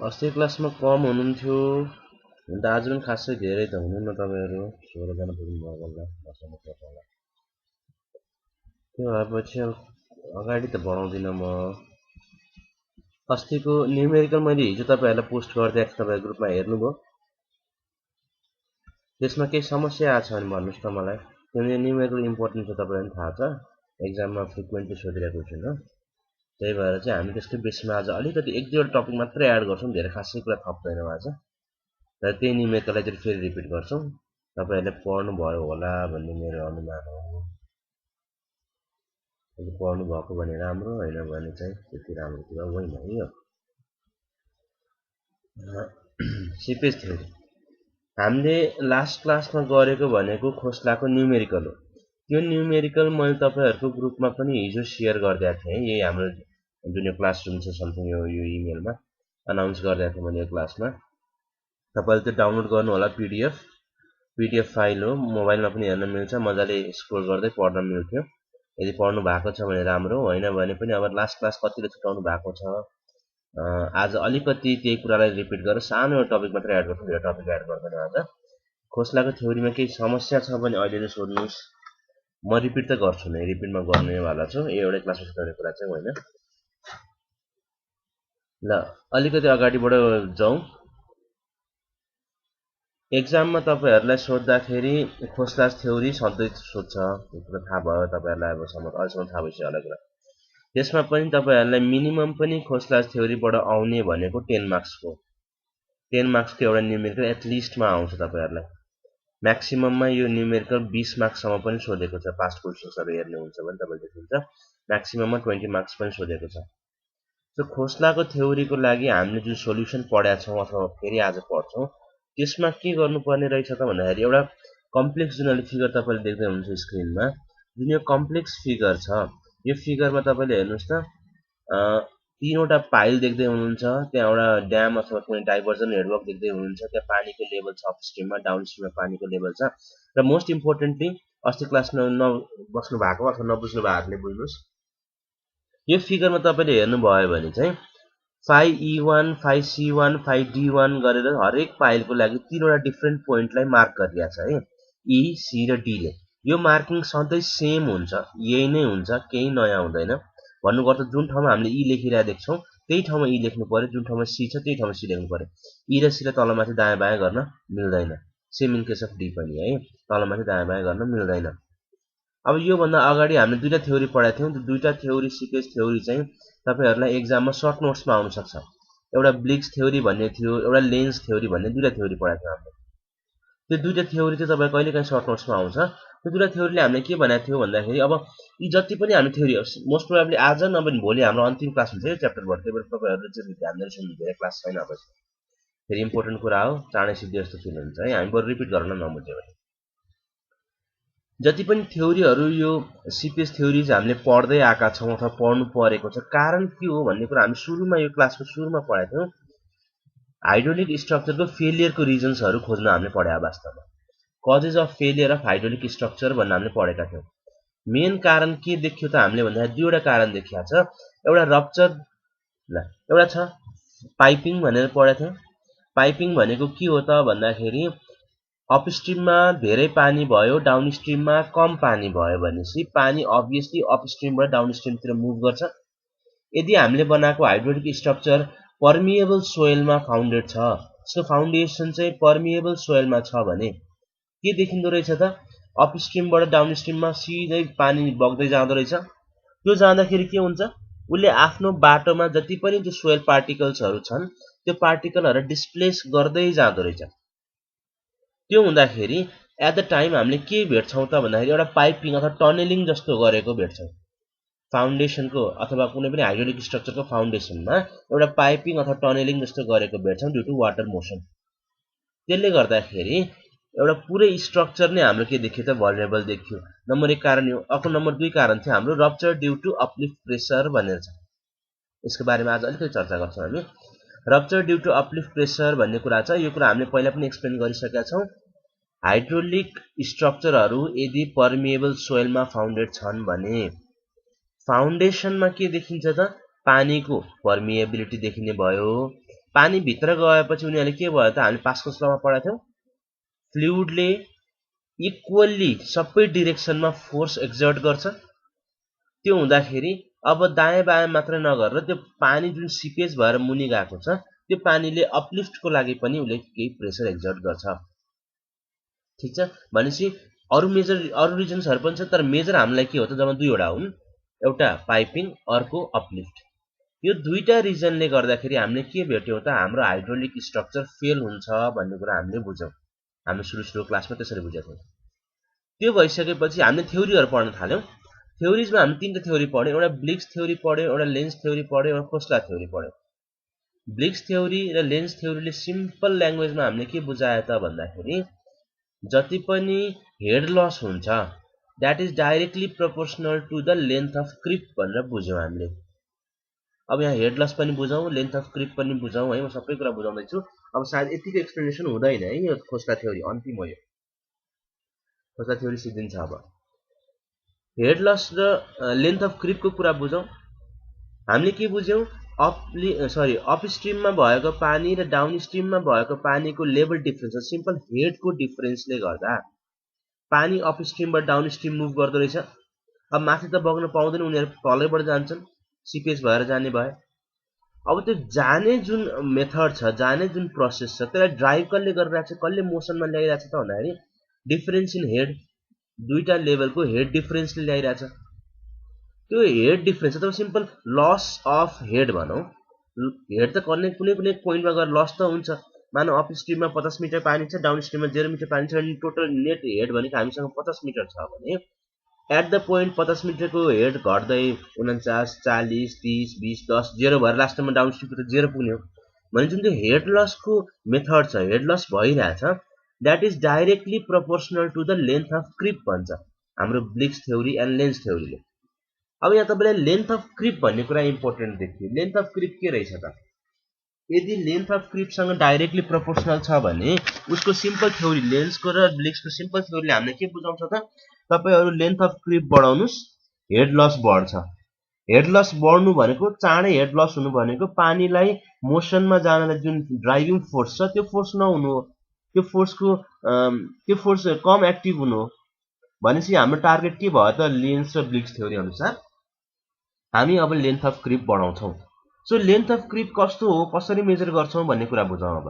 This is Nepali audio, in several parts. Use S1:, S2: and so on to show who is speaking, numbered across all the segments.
S1: अस्ति क्लासमा कम हुनुहुन्थ्यो हुन त आज पनि खासै धेरै त हुनुहुन्न तपाईहरु 16 जना पुग्नु भयो होला बस्नु पर्छ होला त्यो भएपछि अगाडि त बढाउँदिन म अस्तिको न्युमेरिकल मैले हिजो तपाईहरुलाई पोस्ट गरिदिएको छु तपाईहरु ग्रुपमा हेर्नुभयो त्यसमा केही समस्या आछ भने भन्नुस् त मलाई किनभने न्युमेरिकल इम्पोर्टेन्ट छ तपाईहरुलाई थाहा छ एक्जाममा फ्रिक्वेन्टली सोधिरहेको क्वेशन हो त्यही भएर चाहिँ हामी त्यसकै बेसमा आज अलिकति एक दुईवटा टपिक मात्रै एड गर्छौं धेरै खासै कुरा थप्दैनौं आज र त्यही न्युमेरिकललाई चाहिँ फेरि रिपिट गर्छौं तपाईहरुले पढ्नु भयो होला भन्ने मेरो अनुमान हो यदि पढ्नु भएको भने राम्रो हैन भने चाहिँ त्यति राम्रो कुरा होइन है यो सिपेज थ्योरी हामीले लास्ट क्लासमा गरेको भनेको खोस्लाको न्युमेरिकल हो त्यो न्युमेरिकल मैले तपाईहरुको ग्रुपमा पनि हिजो शेयर गरिदिएको थिएँ यही हाम्रो जुन यो क्लासरुम छ समथिङ यो इमेलमा अनाउन्स गरिदिएको थिएँ मैले यो क्लासमा तपाईले त्यो डाउनलोड गर्नु होला पीडीएफ फाइल हो मोबाइलमा पनि हेर्न मिल्छ मजाले स्क्रोल गर्दै पढ्न मिल्थ्यो यदि पढ्नु भएको छ भने राम्रो हैन भने पनि अब लास्ट क्लास कतिले छुटाउनु भएको छ आज अलिकति त्यही कुरालाई रिपिट गरेर सानो एउटा टपिक मात्र एड गर्छु धेरै टपिक एड गर्दैन आज खोस्लाको थ्योरीमा केही समस्या छ भने अहिले नै सोध्नुस् म रिपिट त गर्छु नै रिपिटमा गर्नेवाला छु एउटै क्लासमा सिकाउने कुरा चाहिँ होइन ल अलिकति अगाडिबाट जाउँ एक्जाममा तपाईहरुलाई सोध्दाखेरि खोस्ला थ्योरी सधैं सोध्छ यो कुरा थाहा भयो तपाईहरुलाई अब अहिलेसम्म थाहा भइसक्यो होला कुरा त्यसमा पनि तपाईहरुलाई मिनिमम पनि खोस्ला थ्योरीबाट आउने भनेको 10 मार्क्सको 10 मार्क्सको एउटा न्युमेरिकल एटलिस्टमा आउँछ तपाईहरुलाई म्याक्सिमममा यो न्युमेरिकल 20 मार्क्ससम्म पनि सोधेको छ पास्ट क्वेशन्सहरु हेर्ने हुन्छ भने तपाईले देखिन्छ म्याक्सिमममा 20 मार्क्स पनि सोधेको छ सो खोस्लाको थ्योरीको लागि हामीले जुन सोलुसन पढ्या छौं अथवा फेरि आज पढ्छौं त्यसमा के गर्नुपर्ने रहेछ त भन्दाखेरि एउटा कम्प्लेक्स जुन फिगर तपाईले देख्दै हुनुहुन्छ स्क्रिनमा जुन यो कम्प्लेक्स फिगर छ यो फिगरमा तपाईले हेर्नुस् त तीनवटा पाइल देख्दै हुनुहुन्छ त्यहाँ एउटा ड्याम अथवा कुनै डाइभर्जन नेटवर्क देख्दै हुनुहुन्छ त्यहाँ पानीको लेभल छ अपस्ट्रिममा डाउनस्ट्रिममा पानीको लेभल छ र मोस्ट इम्पोर्टेन्टली अस्ति क्लासमा नबस्नु भएको अथवा नबुझ्नु भएकोले बुझ्नुस् यो फिगरमा तपाईले हेर्नु भयो भने चाहिँ phi e1 phi c1 phi d1 गरेर हरेक पाइलको लागि तीनवटा डिफरेन्ट पोइन्टलाई मार्क गरिया छ है e c र d ले यो मार्किङ सधैं सेम हुन्छ यही नै हुन्छ केही नयाँ हुँदैन भन्नुको अर्थ जुन ठाउँमा हामीले e लेखिरहेको देख्छौं त्यही ठाउँमा e लेख्नु पर्यो जुन ठाउँमा c छ त्यही ठाउँमा c लेख्नु पर्यो e र c लाई तलमाथि दायाँ बायाँ गर्न मिल्दैन same in case of d पनि है तलमाथि दायाँ बायाँ गर्न मिल्दैन अब यो भन्दा अगाडि हामीले दुईटा थ्योरी पढाएको थियौं त्यो दुईटा थ्योरी सिपेज थ्योरी चाहिँ तपाईहरुलाई एक्जाममा सर्ट नोट्समा आउन सक्छ एउटा ब्लिक्स थ्योरी भन्ने थियो एउटा लेन्स थ्योरी भन्ने दुईटा थ्योरी पढाएको थियौं हामीले त्यो दुईटा थ्योरी चाहिँ तपाईहरु कहिलेकाहीँ सर्ट नोट्समा आउँछ त्यो दुईटा थ्योरीले हामीले के भनेको थियो भन्दाखेरि अब यी जति पनि हामी थ्योरी मोस्ट प्रोबेबली आज नभए भोलि हाम्रो अन्तिम क्लास हुन्छ यो च्याप्टरबाट त्यही भएर तपाईहरुले चाहिँ ध्यान दिएर सुन्नु धेरै क्लास छैन अब फेरि इम्पोर्टेन्ट कुरा हो चाँडै सिद्धि जस्तो फिल हुन्छ है हामी बरु रिपिट गर्न नमुझ्यो भने जति पनि थ्योरीहरु यो सीपीएस थ्योरीज हामीले पढ्दै आका छौं अथवा पढ्नु परेको छ कारण के हो भन्ने कुरा हामी सुरुमा यो क्लासको सुरुमा पढाएको थियौं हाइड्रोलिक स्ट्रक्चरको फेलियरको रिजन्सहरु खोज्न हामीले पढ्या वास्तवमा causes of failure of hydraulic structure भन्न हामीले पढेका थियौं मेन कारण के देखियो त हामीले भन्दा दुईवटा कारण देखिया छ एउटा रप्चर ल एउटा छ पाइपिङ भनेर पढेका थियौं पाइपिङ भनेको के हो त भन्दाखेरि अपस्ट्रिममा धेरै पानी भयो डाउनस्ट्रिममा कम पानी भयो भनेपछि पानी अभियसली अपस्ट्रिमबाट डाउनस्ट्रिमतिर मुभ गर्छ यदि हामीले बनाएको हाइड्रोलिक स्ट्रक्चर पर्मिएबल सोइलमा फाउन्डेड छ यसको फाउन्डेसन चाहिँ पर्मिएबल सोइलमा छ भने के देखिन्दो रहेछ त अपस्ट्रिमबाट डाउनस्ट्रिममा सिधै पानी बग्दै जाँदो रहेछ त्यो जाँदाखेरि के हुन्छ उले आफ्नो बाटोमा जति पनि त्यो सोइल पार्टिकल्सहरु छन् त्यो पार्टिकलहरु डिस्प्लेस गर्दै जाँदो रहेछ त्यो हुँदाखेरि एट द टाइम हामीले के भेट्छौं त भन्दाखेरि एउटा पाइपिङ अथवा टनेलिङ जस्तो गरेको भेट्छौं फाउन्डेसनको अथवा कुनै पनि हाइड्रोलिक स्ट्रक्चरको फाउन्डेसनमा एउटा पाइपिङ अथवा टनेलिङ जस्तो गरेको भेट्छौं ड्यू टु वाटर मोसन त्यसले गर्दाखेरि एउटा पुरै स्ट्रक्चर नै हाम्रो के देखियो त भल्नरेबल देखियो नम्बर 1 कारण यो अर्को नम्बर 2 कारण चाहिँ हाम्रो rupture due to uplift pressure भनेर छ यसको बारेमा आज अलिकति चर्चा गर्छौं हामी rupture due to uplift pressure भन्ने कुरा छ यो कुरा हामीले पहिला पनि एक्सप्लेन गरिसकेका छौं हाइड्रोलिक स्ट्रक्चरहरु यदि पर्मिएबल सोइलमा फाउन्डेड छन् भने फाउन्डेसनमा के देखिन्छ त पानीको पर्मिएबिलिटी देखिने भयो पानी भित्र गएपछि उनीहरूले के भयो त हामी पास्कल्स लमा पढाएको थियौं फ्लुइडले इक्वली सबै डिरेक्सनमा फोर्स एक्जर्ट गर्छ त्यो हुँदाखेरि अब दायाँ बायाँ मात्र नगरेर त्यो पानी जुन सिपेज भएर मुनि गएको छ त्यो पानीले अपलिफ्टको लागि पनि उले केही प्रेसर एक्जर्ट गर्छ ठीक छ भनेपछि अरु रिजन्सहरु पनि छ तर मेजर हामीलाई के हो त जब दुईवटा हुन् एउटा पाइपिङ अर्को अपलिफ्ट यो दुईटा रिजनले गर्दाखेरि हामीले के भेट्यौं त हाम्रो हाइड्रोलिक स्ट्रक्चर फेल हुन्छ भन्ने कुरा हामीले बुझ्यौं हामी सुरु क्लासमा त्यसरी बुझेका थियौं त्यो भइसकेपछि हामीले थ्योरीहरु पढ्न थाल्यौं थ्योरीजमा हामी तीनटा थ्योरी पढ्यौं एउटा ब्लिक्स थ्योरी पढ्यौं एउटा लेन्स थ्योरी पढ्यौं एउटा खोस्ला थ्योरी पढ्यौं ब्लिक्स थ्योरी र लेन्स थ्योरीले सिम्पल ल्याङ्ग्वेजमा हामीले के बुझाए त भन्दाखेरि जति पनि हेड लस हुन्छ that is directly proportional to the length of creep भनेर बुझ्यौं हामीले अब यहाँ हेड लस पनि बुझौं लेन्थ अफ क्रिप पनि बुझौं है म सबै कुरा बुझाउँदै छु अब सायद यतिको एक्सप्लेनेसन हुँदैन है यो खोस्ला थ्योरी अन्तिम हो यो खोस्ला थ्योरी सिद्धिन्छ अब हेड लस र लेन्थ अफ क्रिपको कुरा बुझौं हामीले के बुझ्यौं अपस्ट्रीममा भएको पानी र डाउनस्ट्रीममा भएको पानीको लेभल डिफरेन्स सिम्पल हेडको डिफरेन्सले गर्दा पानी अपस्ट्रीमबाट डाउनस्ट्रीम मुभ गर्दै रहेछ अब माथि त बग्न पाउँदैन उनीहरु तलैबाट जान्छन् सिपेज भएर जाने भए अब त्यो जाने जुन मेथड छ जाने जुन प्रोसेस छ त्यसलाई ड्राइभ कसले गरिरहेछ कसले मोसनमा ल्याइरहेछ त भन्दाखेरि डिफरेन्स इन हेड दुईटा लेभलको हेड डिफरेन्सले ल्याइरहेछ त्यो हेड डिफरेन्स अथवा सिम्पल लस अफ हेड भनौं हेड त कुनै पोइन्टमा गएर लस त हुन्छ मानौ अपस्ट्रीममा 50 मिटर पानी छ डाउनस्ट्रीममा 0 मिटर पानी छ अनि टोटल नेट हेड भनेको हामीसँग 50 मिटर छ भने एट द पोइन्ट 50 मिटरको हेड घट्दै 49 40 30 20 10 0 भएर लास्टमा डाउनस्ट्रीमको त 0 पुग्यो भने जुन त्यो हेड लसको मेथड छ हेड लस भइरहेछ that is directly proportional to the length of creep भन्छ हाम्रो ब्लिक्स थ्योरी एन्ड लेन्स थ्योरीले अब यहाँ तपाईलाई लेन्थ अफ क्रिप भन्ने कुरा इम्पोर्टेन्ट देखियो लेन्थ अफ क्रिप के रहेछ त यदि लेन्थ अफ क्रिपसँग डाइरेक्टली प्रोपोर्शनल छ भने उसको सिम्पल थ्योरी लेन्सको र ब्लिक्सको सिम्पल थ्योरीले हामीले के बुझाउँछ त तपाईहरु लेन्थ अफ क्रिप बढाउनुस् हेड लस बढ्छ हेड लस बढ्नु भनेको चाँडै हेड लस हुनु भनेको पानीलाई मोसनमा जानलाई जुन ड्राइभिङ फोर्स छ त्यो फोर्स नहुनु हो त्यो फोर्स कम एक्टिभ हुनु हो भनेपछि हाम्रो टार्गेट के भयो त लेन्स र ब्लिक्स थ्योरी अनुसार हामी अब लेन्थ अफ क्रिप बढाउँछौं सो लेन्थ अफ क्रिप कस्तो हो कसरी मेजर गर्छौं भन्ने कुरा बुझौं अब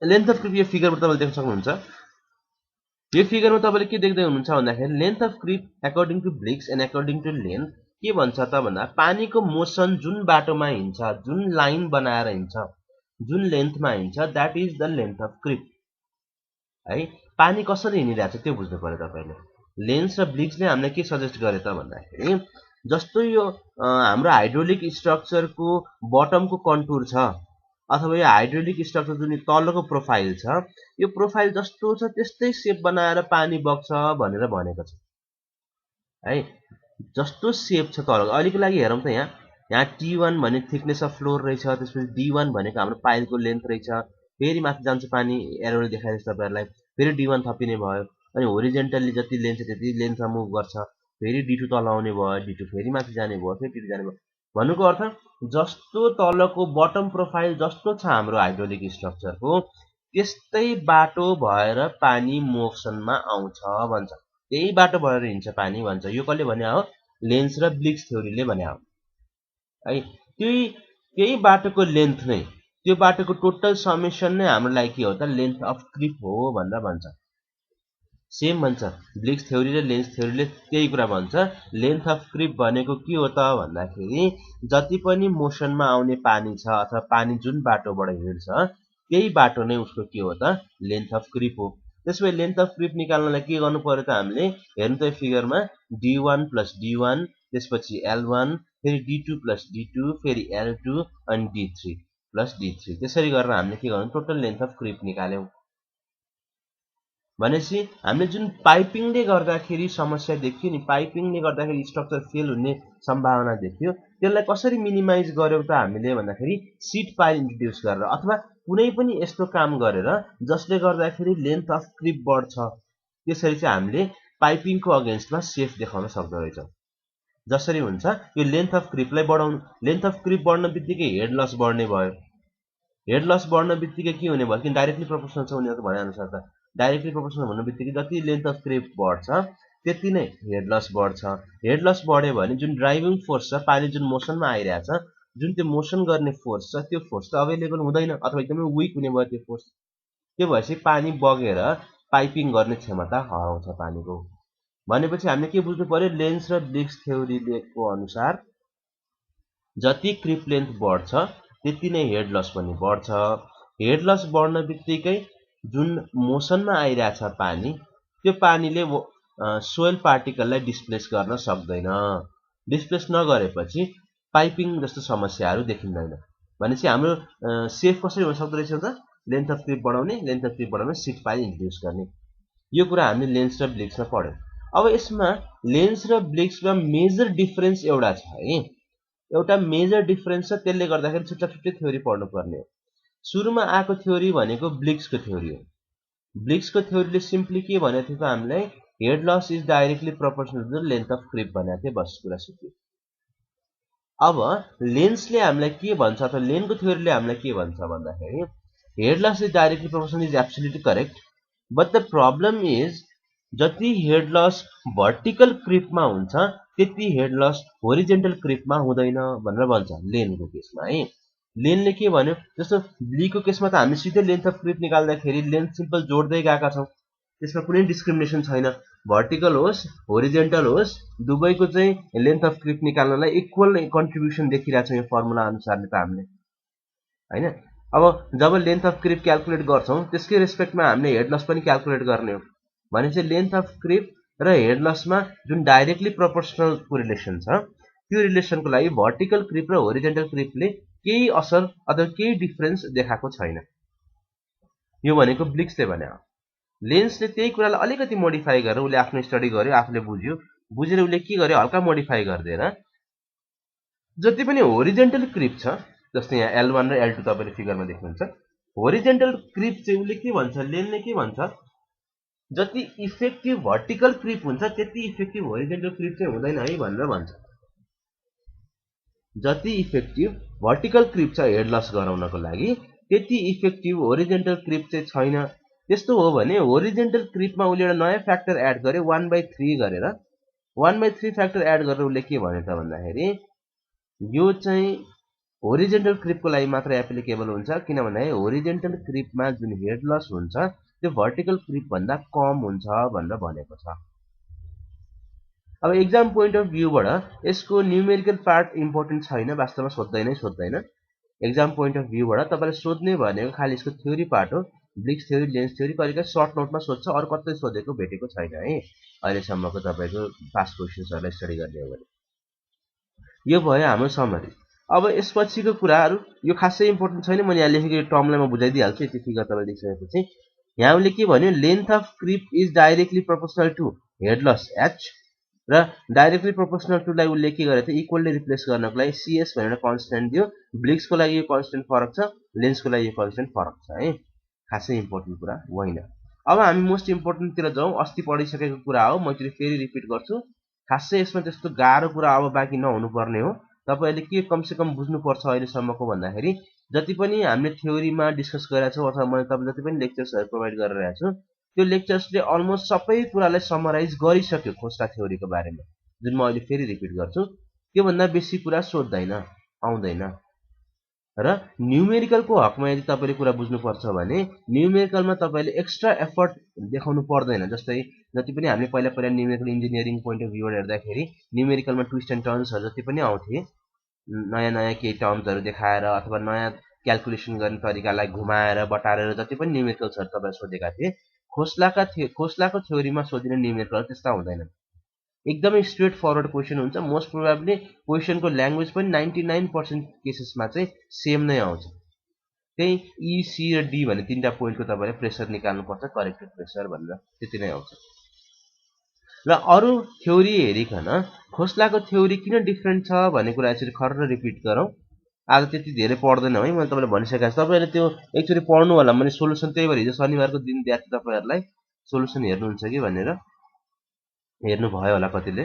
S1: लेन्थ अफ क्रिप यो फिगरमा तपाईले देख्न सक्नुहुन्छ यो फिगरमा तपाईले के देख्दै हुनुहुन्छ भन्दाखेरि length of creep according to Bligh's and according to length के भन्छ त भन्दा पानीको मोसन जुन बाटोमा हिँड्छ जुन लाइन बनाएर हिँड्छ जुन लेन्थमा हिँड्छ that is the length of creep है पानी कसरी हिँडिरहेछ त्यो बुझ्नु पर्यो तपाईले लेन्स र ब्लिक्सले हामीलाई के सजेस्ट गरे त भन्दाखेरि जस्तो यो हाम्रो हाइड्रोलिक स्ट्रक्चरको बटमको कन्टुर छ अथवा यो हाइड्रोलिक स्ट्रक्चर जुन तलको प्रोफाइल छ यो प्रोफाइल जस्तो छ त्यस्तै शेप बनाएर पानी बग्छ भनेर भनेको छ है जस्तो शेप छ तलको अहिलेको लागि हेरौं त यहाँ T1 भने थिकनेस अफ फ्लोर रहेछ त्यसपछि D1 भनेको हाम्रो पाइलको लेन्थ रहेछ फेरि माथि जान्छ पानी एरोले देखाइरहेछ तपाईहरुलाई फेरि D1 थपिने भयो अनि होरिजेन्टली जति लेन्थ छ त्यति लेन्थमा मुभ गर्छ फेरि D2 तल आउने भयो D2 फेरि माथि जाने भयो फेरि D2 जाने भयो भन्नुको अर्थ जस्तो तलको बटम प्रोफाइल जस्तो छ हाम्रो हाइड्रोलिक स्ट्रक्चरको त्यस्तै बाटो भएर पानी मोसनमा आउँछ भन्छ त्यही बाटो भएर हिँड्छ पानी भन्छ यो कसले भन्या हो लेन्स र ब्लिक्स थ्योरीले भन्या हो है त्यही बाटोको लेन्थ नै त्यो बाटोको टोटल समेसन नै हाम्रो लागि के हो त लेन्थ अफ क्रिप हो भनेर भन्छ सेम भन्छ ब्लिक्स थ्योरी र लेन्स थ्योरीले त्यही कुरा भन्छ लेन्थ अफ क्रिप भनेको के हो त भन्दाखेरि जति पनि मोसनमा आउने पानी छ अथवा पानी जुन बाटोबाट हिँड्छ त्यही बाटो नै उसको के हो त लेन्थ अफ क्रिप हो त्यसैले लेन्थ अफ क्रिप निकाल्नलाई के गर्नु पर्यो त हामीले हेर्नु त फिगरमा D1 + D1 त्यसपछि L1 फेरि D2 + D2 फेरि L2 अनि D3 + D3 त्यसरी गरेर हामीले के गर्नु टोटल लेन्थ अफ क्रिप निकाल्यौं भनेपछि हामीले जुन पाइपिङले गर्दाखेरि समस्या देखियो नि पाइपिङले गर्दाखेरि स्ट्रक्चर फेल हुने सम्भावना देखियो त्यसलाई कसरी मिनिमाइज गर्यौ त हामीले भन्दाखेरि सीट पाइल इन्ट्रोड्युस गरेर अथवा कुनै पनि यस्तो काम गरेर जसले गर्दाखेरि लेन्थ अफ क्रिप बढ्छ त्यसरी चाहिँ हामीले पाइपिङको अगेन्स्टमा सेफ देखाउन सक्दो रहेछौं जसरी हुन्छ यो लेन्थ अफ क्रिपलाई बढाउनु, लेन्थ अफ क्रिप बढ्न बित्तिकै हेड लस बढ्ने भयो, हेड लस बढ्न बित्तिकै के हुने भयो, किन डाइरेक्टली प्रोपोर्सनल छ उनीहरुको भने अनुसार त डाइरेक्टली प्रोपोर्सनल भन्नु बित्तिकै जति लेन्थ अफ क्रिप बढ्छ त्यति नै हेड लस बढ्छ। हेड लस बढ्यो भने जुन ड्राइभिङ फोर्स छ, पानी जुन मोसनमा आइरहेछ, जुन त्यो मोसन गर्ने फोर्स छ त्यो फोर्स त अवेलेबल हुँदैन अथवा एकदमै विक हुने भयो त्यो फोर्स। त्यो भएपछि पानी बगेर पाइपिङ गर्ने क्षमता हराउँछ पानीको। भनेपछि हामीले के बुझ्नु पर्यो, लेन्स र ब्लिक्स थ्योरीको अनुसार जति क्रिप लेन्थ बढ्छ त्यति नै हेड लस पनि बढ्छ। हेड लस बढ्न बित्तिकै जुन मोसनमा आइरहेछ पानी, त्यो पानीले सोइल पार्टिकललाई डिस्प्लेस गर्न सक्दैन। डिस्प्लेस नगरेपछि पाइपिङ जस्तो समस्याहरू देखिँदैन। भनेपछि हाम्रो सेफ कसरी हुन सक्दो रहेछ त, लेन्थ अफ क्रिप बढाउने, लेन्थ अफ क्रिप बढाउने, सिट पानी इन्ट्रोड्युस गर्ने। यो कुरा हामीले लेन्स र ब्लिक्समा पढ्यौं। अब यसमा लेन्स र ब्लिक्समा मेजर डिफरेन्स एउटा छ है, एउटा मेजर डिफरेन्स छ, त्यसले गर्दाखेरि छुट्टा छुट्टै थ्योरी पढ्नु पर्ने हो। सुरुमा आएको थ्योरी भनेको ब्लिक्सको थ्योरी हो। ब्लिक्सको थ्योरीले सिम्पली के भनेको थियो त हामीलाई, head loss is directly proportional to the length of creep भनेको थियो, बस कुरा सिक्यो। अब लेन्सले हामीलाई के भन्छ अथवा लेनको थ्योरीले हामीलाई के भन्छ भन्दाखेरि, head loss is directly proportional is absolutely correct, but the problem is जति हेड लस भर्टिकल क्रिपमा हुन्छ त्यति हेड लस होरिजेन्टल क्रिपमा हुँदैन भनेर भन्छ लेनको केसमा है। लेनले के भन्यो, जस्तो ब्लीको केसमा त हामी सिधै लेन्थ अफ क्रिप निकाल्दाखेरि लेन्थ सिम्पल जोड्दै गएका छौं, त्यसमा कुनै डिस्क्रिमिनेसन छैन। भर्टिकल होस् होरिजेन्टल होस् दुवैको चाहिँ लेन्थ अफ क्रिप निकाल्नलाई इक्वल कन्ट्रिब्युसन देखिरहेको छ यो फर्मुला अनुसारले त हामीले हैन। अब जब लेन्थ अफ क्रिप क्याल्कुलेट गर्छौं त्यसकै रेस्पेक्टमा हामीले हेड लस पनि क्याल्कुलेट गर्ने हो। भनेपछि लेन्थ अफ क्रिप र हेड लसमा जुन डाइरेक्टली प्रोपोर्सनल रिलेसन छ, त्यो रिलेसनको लागि भर्टिकल क्रिप र होरिजेन्टल क्रिपले केही असर अथवा केही डिफरेन्स देखाएको छैन। यो भनेको ब्लिक्सले भने हो। लेन्सले त्यही कुरालाई अलिकति मोडिफाई गरेर उसले आफ्नो स्टडी गर्यो, आफूले बुझ्यो, बुझेर उसले के गर्यो, हल्का मोडिफाई गरिदिएर जति पनि होरिजेन्टल क्रिप छ, जस्तै यहाँ L1 र L2 तपाईले फिगरमा देख्नुहुन्छ, होरिजेन्टल क्रिप चाहिँ उसले के भन्छ, लेनले के भन्छ, जति इफेक्टिभ भर्टिकल क्रिप हुन्छ त्यति इफेक्टिभ होरिजेन्टल क्रिप चाहिँ हुँदैन है भनेर भन्छ। जति इफेक्टिभ भर्टिकल क्रिप छ हेड लस गराउनको लागि त्यति इफेक्टिभ होरिजेन्टल क्रिप चाहिँ छैन। त्यस्तो हो भने होरिजेन्टल क्रिपमा उसले एउटा नयाँ फ्याक्टर एड गर्यो 1/3 गरेर, 1/3 फ्याक्टर एड गरेर उसले के भन्यो त भन्दाखेरि यो चाहिँ होरिजेन्टल क्रिपको लागि मात्र एप्लिकेबल हुन्छ, किन भन्दाखेरि होरिजेन्टल क्रिपमा जुन हेड लस हुन्छ त्यो भर्टिकल क्रिप भन्दा कम हुन्छ भनेर भनेको छ। अब एक्जाम पोइन्ट अफ भ्यूबाट यसको न्यूमेरिकल पार्ट इम्पोर्टेन्ट छैन, वास्तवमा सोध्दैन। एक्जाम पोइन्ट अफ भ्यूबाट तपाईले सोध्ने भनेको खाली यसको थ्योरी पार्ट हो, ब्लिक्स थ्योरी, लेन्स थ्योरी, कहिलेकाहीँ सर्ट नोटमा सोध्छ, अरु कतै सोधेको भेटेको छैन है अहिलेसम्मको तपाईको पास्ट क्वेशन्सहरुलाई स्टडी गर्ने हो भने। यो भयो हाम्रो समरी। अब यसपछिको कुराहरु यो खासै इम्पोर्टेन्ट छैन, मैले यहाँ लेखेको टर्मलाई म बुझाइदिइहाल्छु। यति फिगर तपाईले लेखिसकेपछि यहाँ उसले के भन्यो, length of creep is directly proportional to head loss h र डाइरेक्टली प्रोपोर्सनल टु लाई उसले के गरेको थियो, इक्वलली रिप्लेस गर्नको लागि CS भनेर कन्स्टेन्ट दियो। ब्लिक्सको लागि यो कन्स्टेन्ट फरक छ, लेन्सको लागि यो कन्स्टेन्ट फरक छ है, खासै इम्पोर्टेन्ट कुरा होइन। अब हामी मोस्ट इम्पोर्टेन्ट तिर जाउँ। अस्ति पढिसकेको कुरा हो, म फेरि रिपिट गर्छु। खासै यसमा त्यस्तो गाह्रो कुरा अब बाँकी नहुनु पर्ने हो। तपाईले के कमसेकम बुझ्नुपर्छ अहिलेसम्मको भन्दाखेरि, जति पनि हामीले थ्योरीमा डिस्कस गरेका छौं अथवा मैले तपाईलाई जति पनि लेक्चर्सहरु प्रोभाइड गरिरहेको छु, त्यो लेक्चर्सले अलमोस्ट सबै कुरालाई समराइज गरिसक्यो खोस्टा थ्योरीको बारेमा, जुन म अहिले फेरि रिपिट गर्छु। त्यो भन्दा बेसी कुरा सोध्दैन, आउँदैन। र न्यूमेरिकलको हकमा यदि तपाईले कुरा बुझ्नुपर्छ भने न्यूमेरिकलमा तपाईले एक्स्ट्रा एफर्ट देखाउनु पर्दैन। जस्तै जति पनि हामीले पहिला न्यूमेरिकल इन्जिनियरिङ पोइन्ट अफ भ्यूबाट हेर्दाखेरि न्यूमेरिकलमा ट्विस्ट एन्ड टर्न्सहरु जति पनि आउँथे, नयाँ केही टर्म्सहरु देखाएर अथवा नयाँ क्याल्कुलेसन गर्ने तरिकालाई घुमाएर बटारेर जति पनि न्यूमेरिकल्सहरु तपाईले सोधेका थिए, खोस्लाको थ्योरीमा सोधिने न्यूमेरिकल त्यस्ता हुँदैन। एकदमै स्ट्रेट फरवर्ड क्वेशन हुन्छ। मोस्ट प्रोबेबली क्वेशनको ल्याङ्ग्वेज पनि 99% केसेसमा चाहिँ सेम नै आउँछ। त्यही E, C र D भन्ने तीनटा पोइन्टको तपाईले प्रेसर निकाल्नु पर्छ, करेक्टेड प्रेसर भनेर, त्यति नै आउँछ। र अरु थ्योरी हेरिकन खोस्लाको थ्योरी किन डिफरेन्ट छ भन्ने कुरा यसरी खर्र रिपिट गरौँ। आज त्यति धेरै पढ्दैनौँ है, मैले तपाईलाई भनिसकेको छु। तपाईहरुले त्यो एकचोटी पढ्नु होला। मैले सोलुसन त्यही भएर हिजो शनिबारको दिन दिएको थिएँ तपाईहरुलाई, सोलुसन हेर्नुहुन्छ कि भनेर। हेर्नु भयो होला कतिले।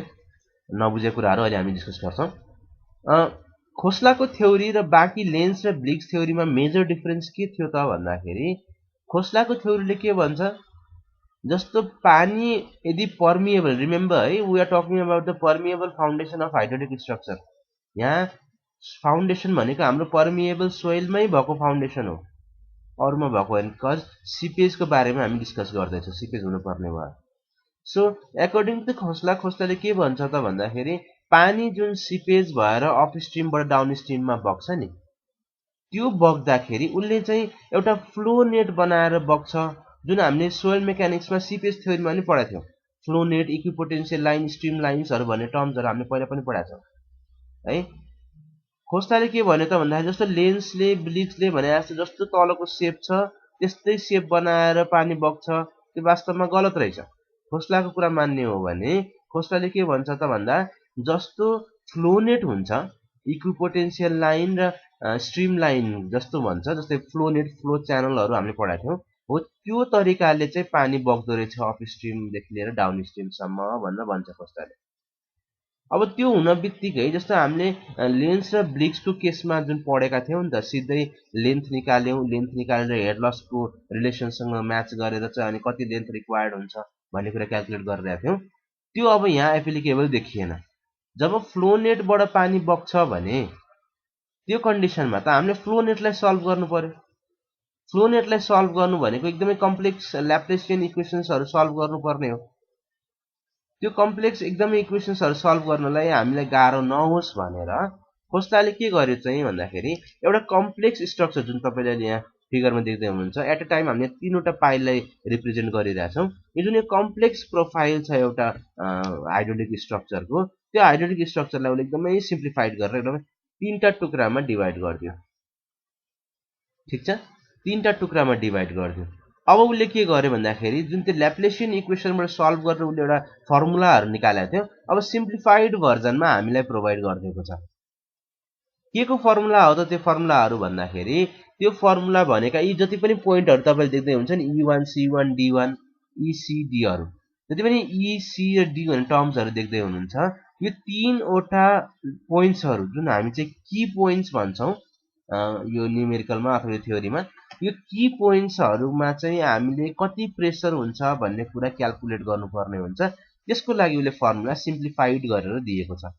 S1: नबुझेको कुराहरु अहिले हामी डिस्कस गर्छौं। खोस्लाको थ्योरी र बाँकी लेन्स र ब्लिक्स थ्योरीमा मेजर डिफरेन्स के थियो त भन्दाखेरि खोस्लाको थ्योरीले के भन्छ जस्तो पानी यदि पर्मिएबल, रिमेम्बर है we are talking about the permeable foundation of hydraulic structure. यहाँ फाउन्डेसन भनेको हाम्रो पर्मिएबल सोइलमै भएको फाउन्डेसन हो, अरूमा भएको हैन। कज सिपेजको बारेमा हामी डिस्कस गर्दैछौँ, सिपेज हुनुपर्ने भयो। सो एकोर्डिङ टु खोस्लाले के भन्छ त भन्दाखेरि पानी जुन सिपेज भएर अपस्ट्रिमबाट डाउनस्ट्रिममा बग्छ नि, त्यो बग्दाखेरि उसले चाहिँ एउटा फ्लो नेट बनाएर बग्छ, जुन हामीले सोइल मेकानिक्समा सिपेज थ्योरीमा पनि पढाएको थियौं। Flow net, equipotential line, stream लाइन्सहरु भन्ने टर्म्सहरु हामीले पहिला पनि पढाएको छौं है। खोस्लाले के भन्यो त भन्दाखेरि जस्तो लेन्सले ब्लिक्सले भने जस्तो तलको सेप छ त्यस्तै सेप बनाएर पानी बग्छ, त्यो वास्तवमा गलत रहेछ। खोस्लाको कुरा मान्ने हो भने खोस्लाले के भन्छ त भन्दा जस्तो फ्लो नेट हुन्छ, इक्विपोटेन्शियल लाइन र स्ट्रिम लाइन जस्तो भन्छ, जस्तै फ्लो नेट, फ्लो च्यानलहरु हामीले पढाएको थियौं, हो त्यो तरिकाले चाहिँ पानी बग्दो रहेछ अपस्ट्रिमदेखि लिएर डाउनस्ट्रिमसम्म भनेर भन्छ खोस्लाले। अब त्यो हुन बित्तिकै जस्तो हामीले लेन्स र ब्लिक्सको केसमा जुन पढेका थियौं नि त, सिधै लेन्थ निकाल्यौं, लेन्थ निकालेर हेड लसको रिलेसनसँग म्याच गरेर चाहिँ अनि कति लेन्थ रिक्वायर्ड हुन्छ भन्ने कुरा क्याल्कुलेट गरिरहेका थियौं। त्यो अब यहाँ एप्लिकेबल देखिएन। जब फ्लो नेटबाट पानी बग्छ भने त्यो कन्डिसनमा त हामीले फ्लो नेटलाई सल्भ गर्नु पर्यो। फ्लो नेटलाई सल्भ गर्नु भनेको एकदमै कम्प्लेक्स ल्याप्लेसियन इक्वेसन्सहरु सल्भ गर्नुपर्ने हो। त्यो कम्प्लेक्स एकदमै इक्वेसन्सहरु सल्भ गर्नलाई हामीलाई गाह्रो नहोस् भनेर खोस्लाले के गर्यो चाहिँ भन्दाखेरि एउटा कम्प्लेक्स स्ट्रक्चर जुन तपाईले यहाँ फिगरमा देख्दै हुनुहुन्छ, एट अ टाइम हामीले तीनवटा पाइललाई रिप्रेजेन्ट गरिरहेछौं। यो जुन कम्प्लेक्स प्रोफाइल छ एउटा हाइड्रोलिक स्ट्रक्चरको, त्यो हाइड्रोलिक स्ट्रक्चरलाई उसले एकदमै सिम्प्लिफाइड गरेर एकदमै तीनटा टुक्रामा डिभाइड गर्दियो। ठीक छ, तीनटा टुक्रामा डिभाइड गर्दियो। अब उसले के गर्यो भन्दाखेरि जुन त्यो ल्याप्लेसियन इक्वेसनबाट सल्भ गरेर उसले एउटा फर्मुलाहरु निकालेको थियो, अब सिम्प्लिफाइड भर्जनमा हामीलाई प्रोभाइड गरिदिएको छ। के को फर्मुला हो त त्यो फर्मुलाहरु भन्दाखेरि त्यो फर्मुला भनेका यी जति पनि पोइन्टहरु तपाईले देख्दै हुन्छ नि, E1 C1 D1 ECD हरु, जति पनि E C र D भन्ने टर्म्सहरु देख्दै हुनुहुन्छ, यो तीनवटा पोइन्ट्सहरु जुन हामी चाहिँ की पोइन्ट्स भन्छौं यो न्यूमेरिकलमा अथवा यो थ्योरीमा, यो की पोइन्ट्सहरुमा चाहिँ हामीले कति प्रेसर हुन्छ भन्ने कुरा क्याल्कुलेट गर्नुपर्ने हुन्छ। त्यसको लागि उले फर्मुला सिम्प्लिफाइड गरेर दिएको छ।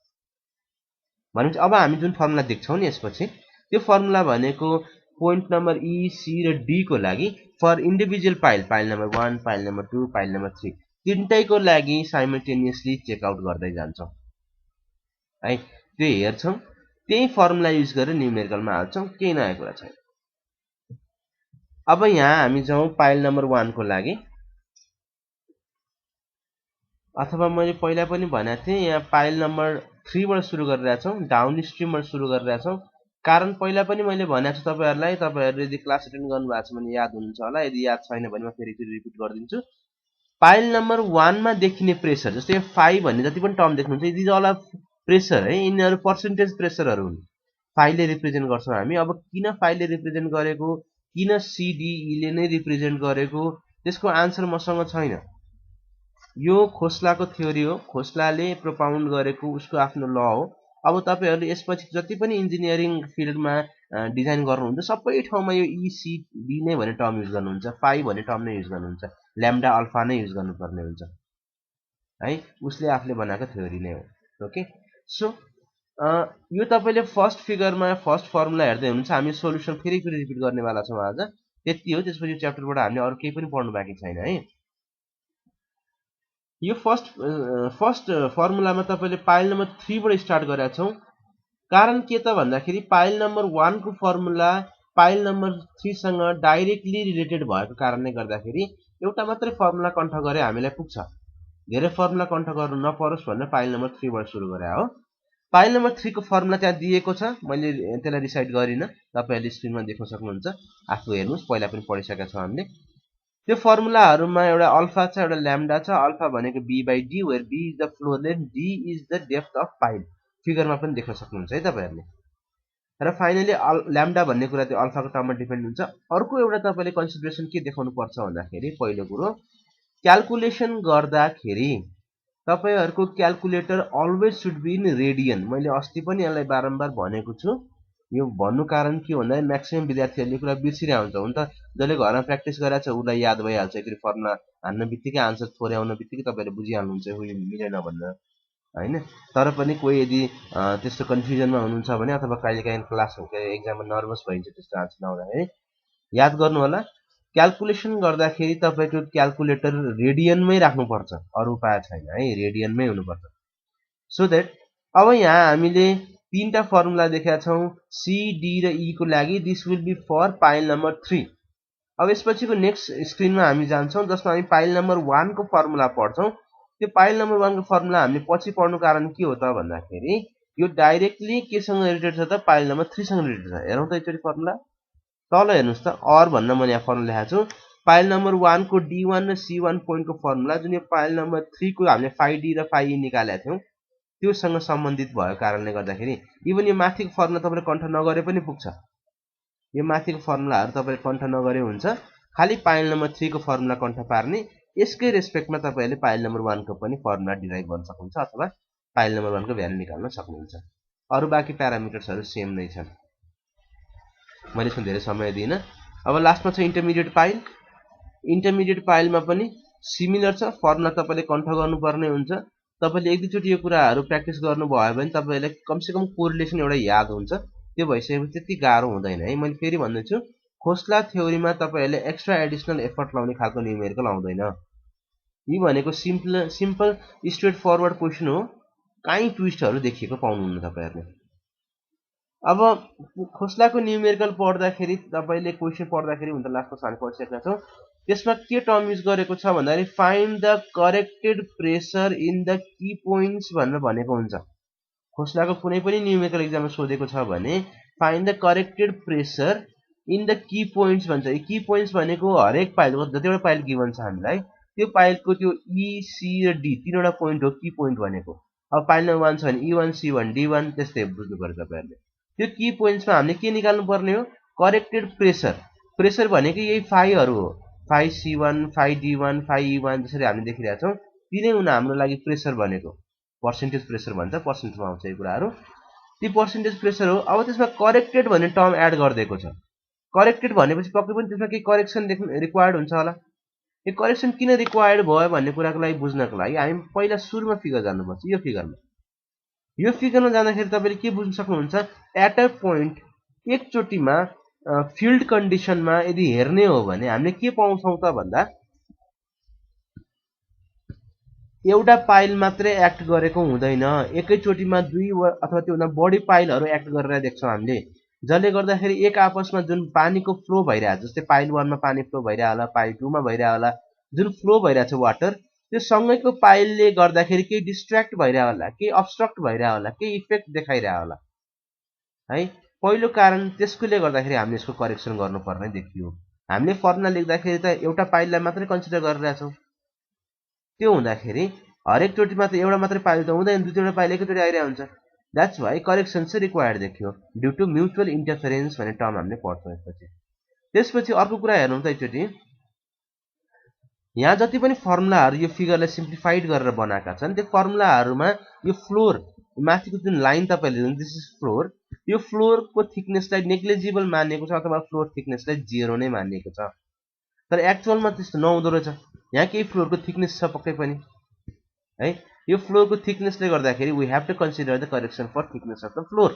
S1: भनेपछि अब हामी जुन फर्मुला देख्छौं नि यसपछि, त्यो फर्मुला भनेको पोइन्ट नम्बर E C र D को लागि for individual pile, pile number 1, pile number 2, pile number 3 तीनटैको लागि साइमल्टेनियसली चेक आउट गर्दै जान्छौं है। त्यो हेर्छौं, त्यही फर्मुला युज गरेर न्यूमेरिकलमा हाल्छौं, केही नयाँ कुरा छैन। अब यहाँ हामी जाउँ पाइल नम्बर 1 को लागि, अथवा मैले पहिला पनि भनेको थिएँ यहाँ पाइल नम्बर 3 बाट सुरु गरिरहेका छौं, डाउन स्ट्रिमबाट सुरु गरिरहेका छौं। कारण पहिला पनि मैले भनेको छु तपाईहरुलाई, तपाईहरुले यदि क्लास अटेन्ड गर्नुभएको छ भने याद हुनुहुन्छ होला, यदि याद छैन भने म फेरि रिपिट गरिदिन्छु। पाइल नम्बर 1 मा देखिने प्रेसर, जस्तै यो 5 भन्ने जति पनि टर्म देख्नुहुन्छ, यदि अल प्रेसर है, यिनीहरु पर्सेन्टेज प्रेसरहरु हुन्। 5 ले रिप्रेजेन्ट गर्छौं हामी। अब किन 5 ले रिप्रेजेन्ट गरेको, किन CDE ले नै रिप्रेजेन्ट गरेको, त्यसको आन्सर मसँग छैन। यो खोस्लाको थ्योरी हो, खोस्लाले प्रोपाउन्ड गरेको उसको आफ्नो ल हो। अब तपाईहरुले यसपछि जति पनि इन्जिनियरिङ फिल्डमा डिजाइन गर्नुहुन्छ, सबै ठाउँमा यो ECD नै भन्ने टर्म युज गर्नुहुन्छ, 5 भन्ने टर्म नै युज गर्नुहुन्छ, ल्याम्डा अल्फा नै युज गर्नुपर्ने हुन्छ है। उसले आफूले बनाएको थ्योरी नै हो। ओके, सो यो तपाईले फर्स्ट फिगरमा फर्स्ट फर्मुला हेर्दै हुनुहुन्छ। हामी सोलुसन फेरि रिपिट गर्नेवाला छौं आज, त्यति हो। त्यसपछि यो च्याप्टरबाट हामीले अरु केही पनि पढ्नु बाँकी छैन है। यो फर्स्ट फर्मुलामा तपाईले पाइल नम्बर 3 बाट स्टार्ट गरेका छौं। कारण के त भन्दाखेरि पाइल नम्बर 1 को फर्मुला पाइल नम्बर 3 सँग डाइरेक्टली रिलेटेड भएको कारणले गर्दाखेरि एउटा मात्रै फर्मुला कन्ठ गरे हामीलाई पुग्छ। धेरै फर्मुला कन्ठ गर्नु नपरोस् भनेर पाइल नम्बर 3 बाट सुरु गरे हो। पाइल नम्बर 3 को फर्मुला त्यहाँ दिएको छ, मैले त्यसलाई रिसाइड गरिन, तपाईहरुले स्क्रिनमा देख्न सक्नुहुन्छ, आफू हेर्नुस्, पहिला पनि पढिसकेका छौं हामीले। त्यो फर्मुलाहरुमा एउटा अल्फा छ, एउटा ल्याम्डा छ। अल्फा भनेको B/D, where B is the flow length, D is the depth of pile. फिगरमा पनि देख्न सक्नुहुन्छ है तपाईहरुले। र फाइनली ल्याम्डा भन्ने कुरा त्यो अल्फाको टर्ममा डिपेन्ड हुन्छ। अर्को एउटा तपाईले कन्सिडरेसन के देखाउनु पर्छ भन्दाखेरि पहिलो कुरो, क्याल्कुलेसन गर्दाखेरि तपाईहरुको calculator always should be in radian. मैले अस्ति पनि यसलाई बारम्बार भनेको छु। यो भन्नु कारण के भन्दा म्याक्सिमम विद्यार्थीहरुले कुरा बिर्सिरहेको हुन्छ। हुन त जसले घरमा प्र्याक्टिस गरेको छ उलाई याद भइहाल्छ। एकचोटी फर्मुला हान्न बित्तिकै आन्सर थोरै आउन बित्तिकै तपाईहरुले बुझिहाल्नुहुन्छ यो मिलेन भनेर हैन। तर पनि कोही यदि त्यस्तो कन्फ्युजनमा हुनुहुन्छ भने अथवा कहिलेकाहीँ क्लास एक्जाममा नर्भस भइन्छ त्यस्तो आन्सर नआउँदाखेरि याद गर्नु होला क्याल्कुलेसन गर्दाखेरि तपाईको क्याल्कुलेटर रेडियनमै राख्नुपर्छ। अरु उपाय छैन है, रेडियनमै हुनुपर्छ। सो दैट अब यहाँ हामीले तीनटा फर्मुला देखेका छौं सी डी र ई को लागि। This will be for pile number 3। अब यसपछिको नेक्स्ट स्क्रिनमा हामी जान्छौं जसमा हामी पाइल नम्बर 1 को फर्मुला पढ्छौं। त्यो पाइल नम्बर 1 को फर्मुला हामीले पछि पढ्नु कारण के हो त भन्दाखेरि यो डाइरेक्टली केसँग रिलेटेड छ त पाइल नम्बर 3 सँग रिलेटेड छ। हेरौं त एकचोटी फर्मुला तल हेर्नुस् त और भन्न म यहाँ फर्मुला लेखेको छु। पाइल नम्बर 1 को D1 र C1 पोइन्ट को फर्मुला जुन यो पाइल नम्बर 3 को हामीले फाइ डी र फाइ ई निकालेका थियौं त्योसँग सम्बन्धित भएको कारणले गर्दाखेरि इभन यो माथिको फर्मुला तपाईले कन्ठ नगरे पनि पुग्छ। यो माथिको फर्मुलाहरु तपाईले कन्ठ नगरे हुन्छ। खाली पाइल नम्बर 3 को फर्मुला कन्ठ पार्ने। यसकै रेस्पेक्टमा तपाईले पाइल नम्बर 1 को पनि फर्मुला डिराइभ गर्न सक्नुहुन्छ अथवा पाइल नम्बर 1 को भ्यालु निकाल्न सक्नुहुन्छ। अरु बाँकी प्यारामिटर्सहरु सेम नै छन्। मैले यसमा धेरै समय दिइन। अब लास्टमा छ इन्टरमिडिएट पाइल। इन्टरमिडिएट पाइलमा पनि सिमिलर छ। फर्मुला तपाईले कन्ठ गर्नुपर्ने हुन्छ। तपाईले एक दुईचोटी यो कुराहरु प्र्याक्टिस गर्नुभयो भने तपाईलाई कमसेकम कोरिलेसन एउटा याद हुन्छ। त्यो भइसकेपछि त्यति गाह्रो हुँदैन है। मैले फेरि भन्दैछु खोस्ला थ्योरीमा तपाईहरुले एक्स्ट्रा एडिशनल एफर्ट लाउने खालको न्युमेरिकल आउँदैन। यी भनेको सिम्पल स्ट्रेट फरवर्ड क्वेशन हो। काई ट्विस्टहरु देखिएको पाउनुहुन्न तपाईहरुले। अब खोस्लाको न्युमेरिकल पढ्दाखेरि तपाईले क्वेशन पढ्दाखेरि हुन्छ लास्टमा हामी पढिसकेका छौं। त्यसमा के टर्म युज गरेको छ भन्दाखेरि find the corrected pressure in the key points भनेर भनेको हुन्छ। खोस्लाको कुनै पनि न्युमेरिकल एक्जाममा सोधेको छ भने find the corrected pressure in the key points भन्छ। यो की पोइन्ट्स भनेको हरेक पाइलको जतिवटा पाइल गिभन छ हामीलाई त्यो पाइलको त्यो ई सी र डी तीनवटा पोइन्ट हो की पोइन्ट भनेको। अब पाइल नम्बर 1 छ भने E1 C1 D1 त्यस्तै बुझ्नु पर्छ तपाईहरुले। त्यो की पोइन्ट्समा हामीले के निकाल्नु पर्ने हो करेक्टेड प्रेशर। प्रेशर भनेको यही फाइहरु हो। फाइ C1 फाइ D1 फाइ E1 जसरी हामीले देखिरहेका छौं तिनै हुन हाम्रो लागि प्रेशर भनेको। पर्सेन्टेज प्रेशर भन्छ। पर्सेन्टेजमा आउँछ यो कुराहरु। ती पर्सेन्टेज प्रेशर हो। अब त्यसमा करेक्टेड भन्ने टर्म एड गर्दिएको छ। करेक्टेड भनेपछि पक्कै पनि त्यसमा केही करेक्सन रिक्वायर्ड हुन्छ होला। यो करेक्सन किन रिक्वायर्ड भयो भन्ने कुराको लागि बुझ्नको लागि हामी पहिला सुरुमा फिगर जान्नुपर्छ। यो फिगरमा जाँदाखेरि तपाईले के बुझ्न सक्नुहुन्छ एट अ पोइन्ट एकचोटीमा फिल्ड कन्डिसनमा यदि हेर्ने हो भने हामीले के पाउँछौं त भन्दा एउटा पाइल मात्रै एक्ट गरेको हुँदैन। एकैचोटीमा दुई अथवा त्योभन्दा बढी पाइलहरु एक्ट गरेर देख्छौं हामीले। जसले गर्दाखेरि एक आपसमा जुन पानीको फ्लो भइरहेछ जस्तै पाइल 1 मा पानी फ्लो भइरहेको होला पाइल 2 मा भइरहेको होला जुन फ्लो भइरहेछ वाटर त्यो सँगैको पाइलले गर्दाखेरि केही डिस्ट्र्याक्ट भइरहेको होला केही अब्स्ट्रक्ट भइरहेको होला केही इफेक्ट देखाइरहेको होला है। पहिलो कारण त्यसकोले गर्दाखेरि हामीले यसको करेक्सन गर्नुपर्ने देखियो। हामीले फर्मुला लेख्दाखेरि त एउटा पाइललाई मात्रै कन्सिडर गरिरहेछौं। त्यो हुँदाखेरि हरेक चोटीमा त एउटा मात्रै पाइल त हुँदैन दुईवटा पाइल एकैचोटी आइरहेको हुन्छ। That's why correction चाहिँ required देखियो due to mutual interference भन्ने टर्म हामीले पढ्छौं यसपछि। त्यसपछि अर्को कुरा हेर्नु त एकचोटी यहाँ जति पनि फर्मुलाहरु यो फिगरलाई सिम्प्लिफाइड गरेर बनाएका छन् त्यो फर्मुलाहरुमा यो फ्लोर माथिको जुन लाइन तपाईले हेर्नु दिस इज फ्लोर यो फ्लोरको थिकनेसलाई नेग्लिजिबल मानिएको छ अथवा फ्लोर थिकनेसलाई 0 नै मानिएको छ। तर एक्चुअलमा त्यस्तो नहुँदो रहेछ। यहाँ केही फ्लोरको थिकनेस छ पक्कै पनि है। यो फ्लोरको थिकनेसले गर्दाखेरि we have to consider the correction for thickness of the floor.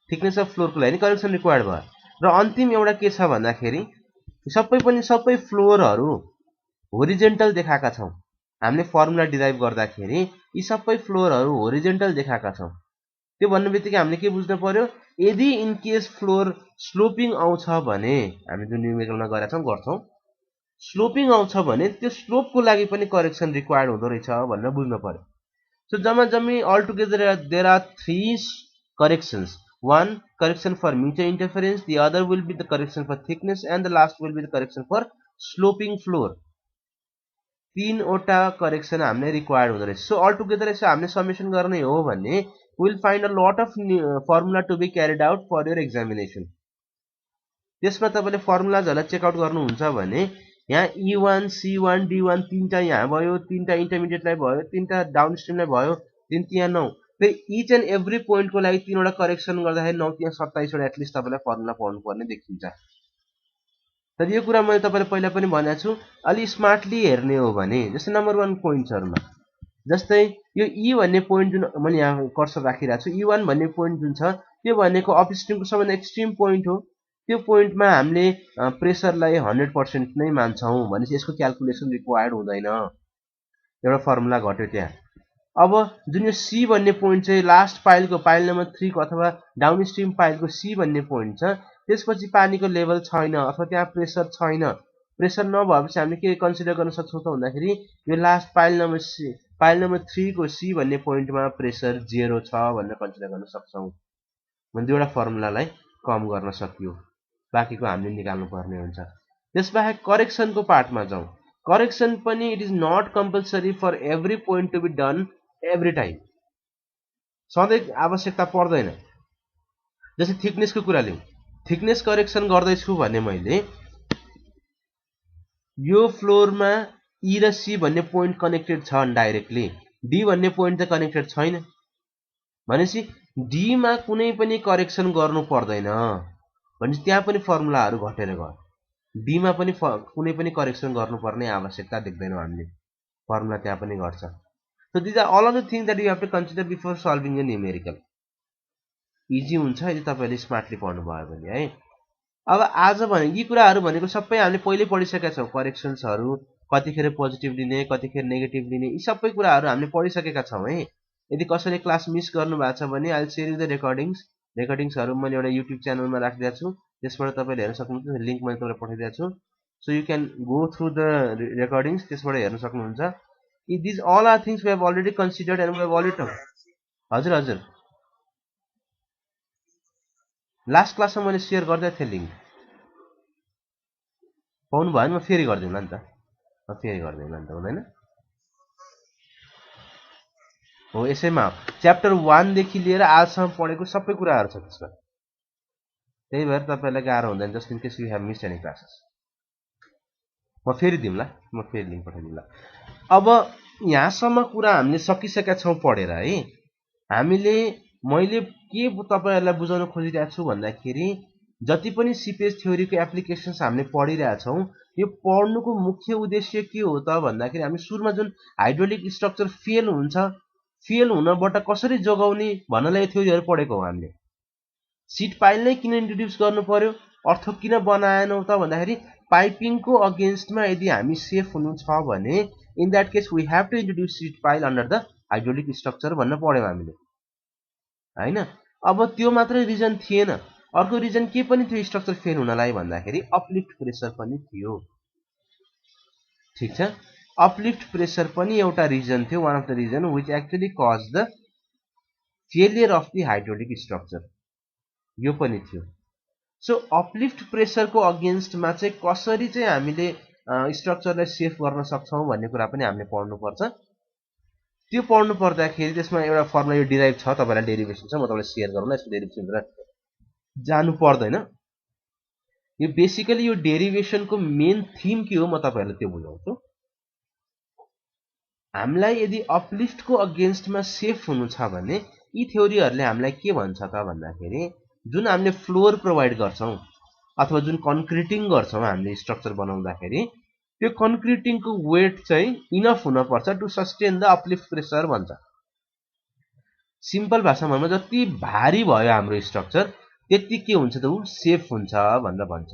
S1: Thickness of फ्लोरको लागि करेक्सन रिक्वायर्ड भयो। र अन्तिम एउटा के छ भन्दाखेरि सबै फ्लोरहरु होरिजेन्टल देखाएका छौं। हामीले फर्मुला डिराइभ गर्दाखेरि यी सबै फ्लोरहरु होरिजेन्टल देखाएका छौं। त्यो भन्नेबित्तिकै हामीले के बुझ्नु पर्यो यदि इन केस फ्लोर स्लोपिङ आउँछ भने हामी जुन न्युमेरिकलमा गरेका छौं गर्छौं स्लोपिङ आउँछ भने त्यो स्लोपको लागि पनि करेक्सन रिक्वायर्ड हुँदो रहेछ भनेर बुझ्नु पर्यो। सो जम्मी all together there are 3 corrections. One correction for mutual interference, the other will be the correction for thickness and the last will be the correction for sloping floor. 3 वटा करेक्सन हामीले रिक्वायर्ड हुँदो रहेछ। सो अल टुगेदर यसो हामीले समेसन गर्ने हो भने we will find a lot of formula to be carried out for your examination. त्यसमा तपाईले फर्मुलाजहरुलाई चेक आउट गर्नुहुन्छ भने यहाँ E1 C1 D1 तीनटा यहाँ भयो, तीनटा इन्टरमिडिएटलाई भयो, तीनटा डाउनस्ट्रिमलाई भयो, तीन यहाँ 9। फेरि इच एन्ड एभ्री पोइन्टको लागि तीनवटा करेक्सन गर्दाखेरि 9 त्यहाँ 27 वटा एटलिस्ट तपाईलाई फर्मुला पढ्नु पर्ने देखिन्छ। तर यो कुरा मैले तपाईलाई पहिला पनि भनेको छु, अलि स्मार्टली हेर्ने हो भने जस्तै नम्बर 1 पोइन्ट्सहरुमा जस्तै यो E भन्ने पोइन्ट जुन मैले यहाँ कर्सर राखिरहेको छु, E1 भन्ने पोइन्ट जुन छ त्यो भनेको अपस्ट्रिमको सबैभन्दा एक्सट्रिम पोइन्ट हो। त्यो पोइन्टमा हामीले प्रेसरलाई 100% नै मान्छौं भनेपछि यसको क्याल्कुलेसन रिक्वायर्ड हुँदैन। एउटा फर्मुला घट्यो त्यहाँ। अब जुन यो C भन्ने पोइन्ट चाहिँ लास्ट पाइलको पाइल नम्बर 3 को अथवा डाउनस्ट्रिम पाइलको C भन्ने पोइन्ट छ, त्यसपछि पानीको लेभल छैन अथवा त्यहाँ प्रेसर छैन। प्रेसर नभएपछि हामीले के कन्सिडर गर्न सक्छौं त भन्दाखेरि यो लास्ट पाइल नम्बर 3 को C भन्ने पोइन्टमा प्रेसर 0 छ भनेर कन्सिडर गर्न सक्छौं। भने दुईवटा फर्मुलालाई कम गर्न सकियो। बाँकीको हामीले निकाल्नु पर्ने हुन्छ। त्यसबाहेक करेक्सनको पार्टमा जाउँ। करेक्सन पनि it is not compulsory for every point to be done every time. सधैँ आवश्यकता पर्दैन। जस्तै थिकनेसको कुरा लिउँ। थिकनेस करेक्सन गर्दैछु भने मैले यो फ्लोरमा E र C भन्ने पोइन्ट कनेक्टेड छ डाइरेक्टली, D भन्ने पोइन्ट त कनेक्टेड छैन। भनेपछि D मा कुनै पनि करेक्सन गर्नु पर्दैन। भनेपछि त्यहाँ पनि फर्मुलाहरू घटेर गयो। D मा पनि कुनै पनि करेक्सन गर्नुपर्ने आवश्यकता देख्दैनौँ हामीले। फर्मुला त्यहाँ पनि घट्छ। So these are all of the things that you have to consider before solving a numerical. Easy हुन्छ यदि तपाईले स्मार्टली पढ्नु भयो भने है। अब आज भने यी कुराहरू भनेको सबै हामीले पहिले पढिसकेका छौं। करेक्सन्सहरू कतिखेर पोजिटिभ लिने, कतिखेर नेगेटिभ लिने, यी सबै कुराहरू हामीले पढिसकेका छौं है। यदि कसैले क्लास मिस गर्नु भएको छ भने I will share you the रेकर्डिङ्सहरू मैले एउटा युट्युब च्यानलमा राखिदिएको छु। त्यसबाट तपाईले हेर्न सक्नुहुन्छ। लिंक मैले तपाईलाई पठाइदिएको छु। So you can go through the recordings, त्यसबाट हेर्न सक्नुहुन्छ। These all are things we have already considered and we have already talked. हजुर हजुर लास्ट क्लासमा मैले शेयर गर्दै थिएँ लिंक। पाउनु भयो भने म फेरि गर्दिउँला नि त। म फेरि गर्दिउँला नि त, हुँदैन? हो यसैमा च्याप्टर 1 देखि लिएर आजसम्म पढेको सबै कुराहरू छ त्यसमा। त्यही भएर तपाईलाई गाह्रो हुँदैन just in case you have missed any classes. म फेरि दिउँला, म फेरि लिंक पठाइदिउँला। अब यहाँसम्म कुरा हामीले सकिसकेका छौं पढेर है। हामीले मैले के तपाईहरुलाई बुझाउन खोजिरहेको छु भन्दाखेरि जति पनि सीपेज थ्योरीको एप्लिकेशन्स हामीले पढिरहेका छौं, यो पढ्नुको मुख्य उद्देश्य के हो त भन्दाखेरि हामी सुरुमा जुन हाइड्रोलिक स्ट्रक्चर फेल हुन्छ, फेल हुनबाट कसरी जोगाउने भन्नलाई थ्योरीहरु पढेको हो हामीले। सीट पाइल नै किन इन्ट्रोड्युस गर्नु पर्यो, अर्थो किन बनाएनौ त भन्दाखेरि पाइपिङको अगेन्स्टमा यदि हामी सेफ हुनु छ भने in that case we have to introduce sheet pile under the hydraulic structure भन्न पढ्यौं हामीले हैन। अब त्यो मात्रै रिजन थिएन, अर्को रिजन के पनि थियो स्ट्रक्चर फेल हुनलाई भन्दाखेरि अपलिफ्ट प्रेसर पनि थियो। ठीक छ, अपलिफ्ट प्रेसर पनि एउटा रिजन थियो, one of the reason which actually cause the failure of the hydraulic structure, यो पनि थियो। सो अपलिफ्ट प्रेसरको अगेन्स्टमा चाहिँ कसरी चाहिँ हामीले स्ट्रक्चरलाई सेफ गर्न सक्छौं भन्ने कुरा पनि हामीले पढ्नु पर्छ। त्यो पढ्नु पर्दाखेरि त्यसमा एउटा फर्मुला यो डिराइभ छ, तपाईलाई डेरिभेसन छ, म तपाईलाई शेयर गरौँला। यसको डेरिभेसन भनेर जानु पर्दैन। यो बेसिकली यो डेरिभेसनको मेन थीम के हो म तपाईहरुलाई त्यो बुझाउँछु। हामीलाई यदि अपलिफ्टको अगेन्स्टमा सेफ हुनु छ भने यी थ्योरीहरुले हामीलाई के भन्छ त भन्दाखेरि जुन हामीले फ्लोर प्रोवाइड गर्छौं अथवा जुन कन्क्रिटिङ गर्छौं हामीले स्ट्रक्चर बनाउँदाखेरि त्यो कन्क्रिटिङको वेट चाहिँ इनफ हुन पर्छ to sustain the uplift pressure भन्छ। सिम्पल भाषामा भन्न जति भारी भयो हाम्रो स्ट्रक्चर त्यति के हुन्छ त उ सेफ हुन्छ भनेर भन्छ।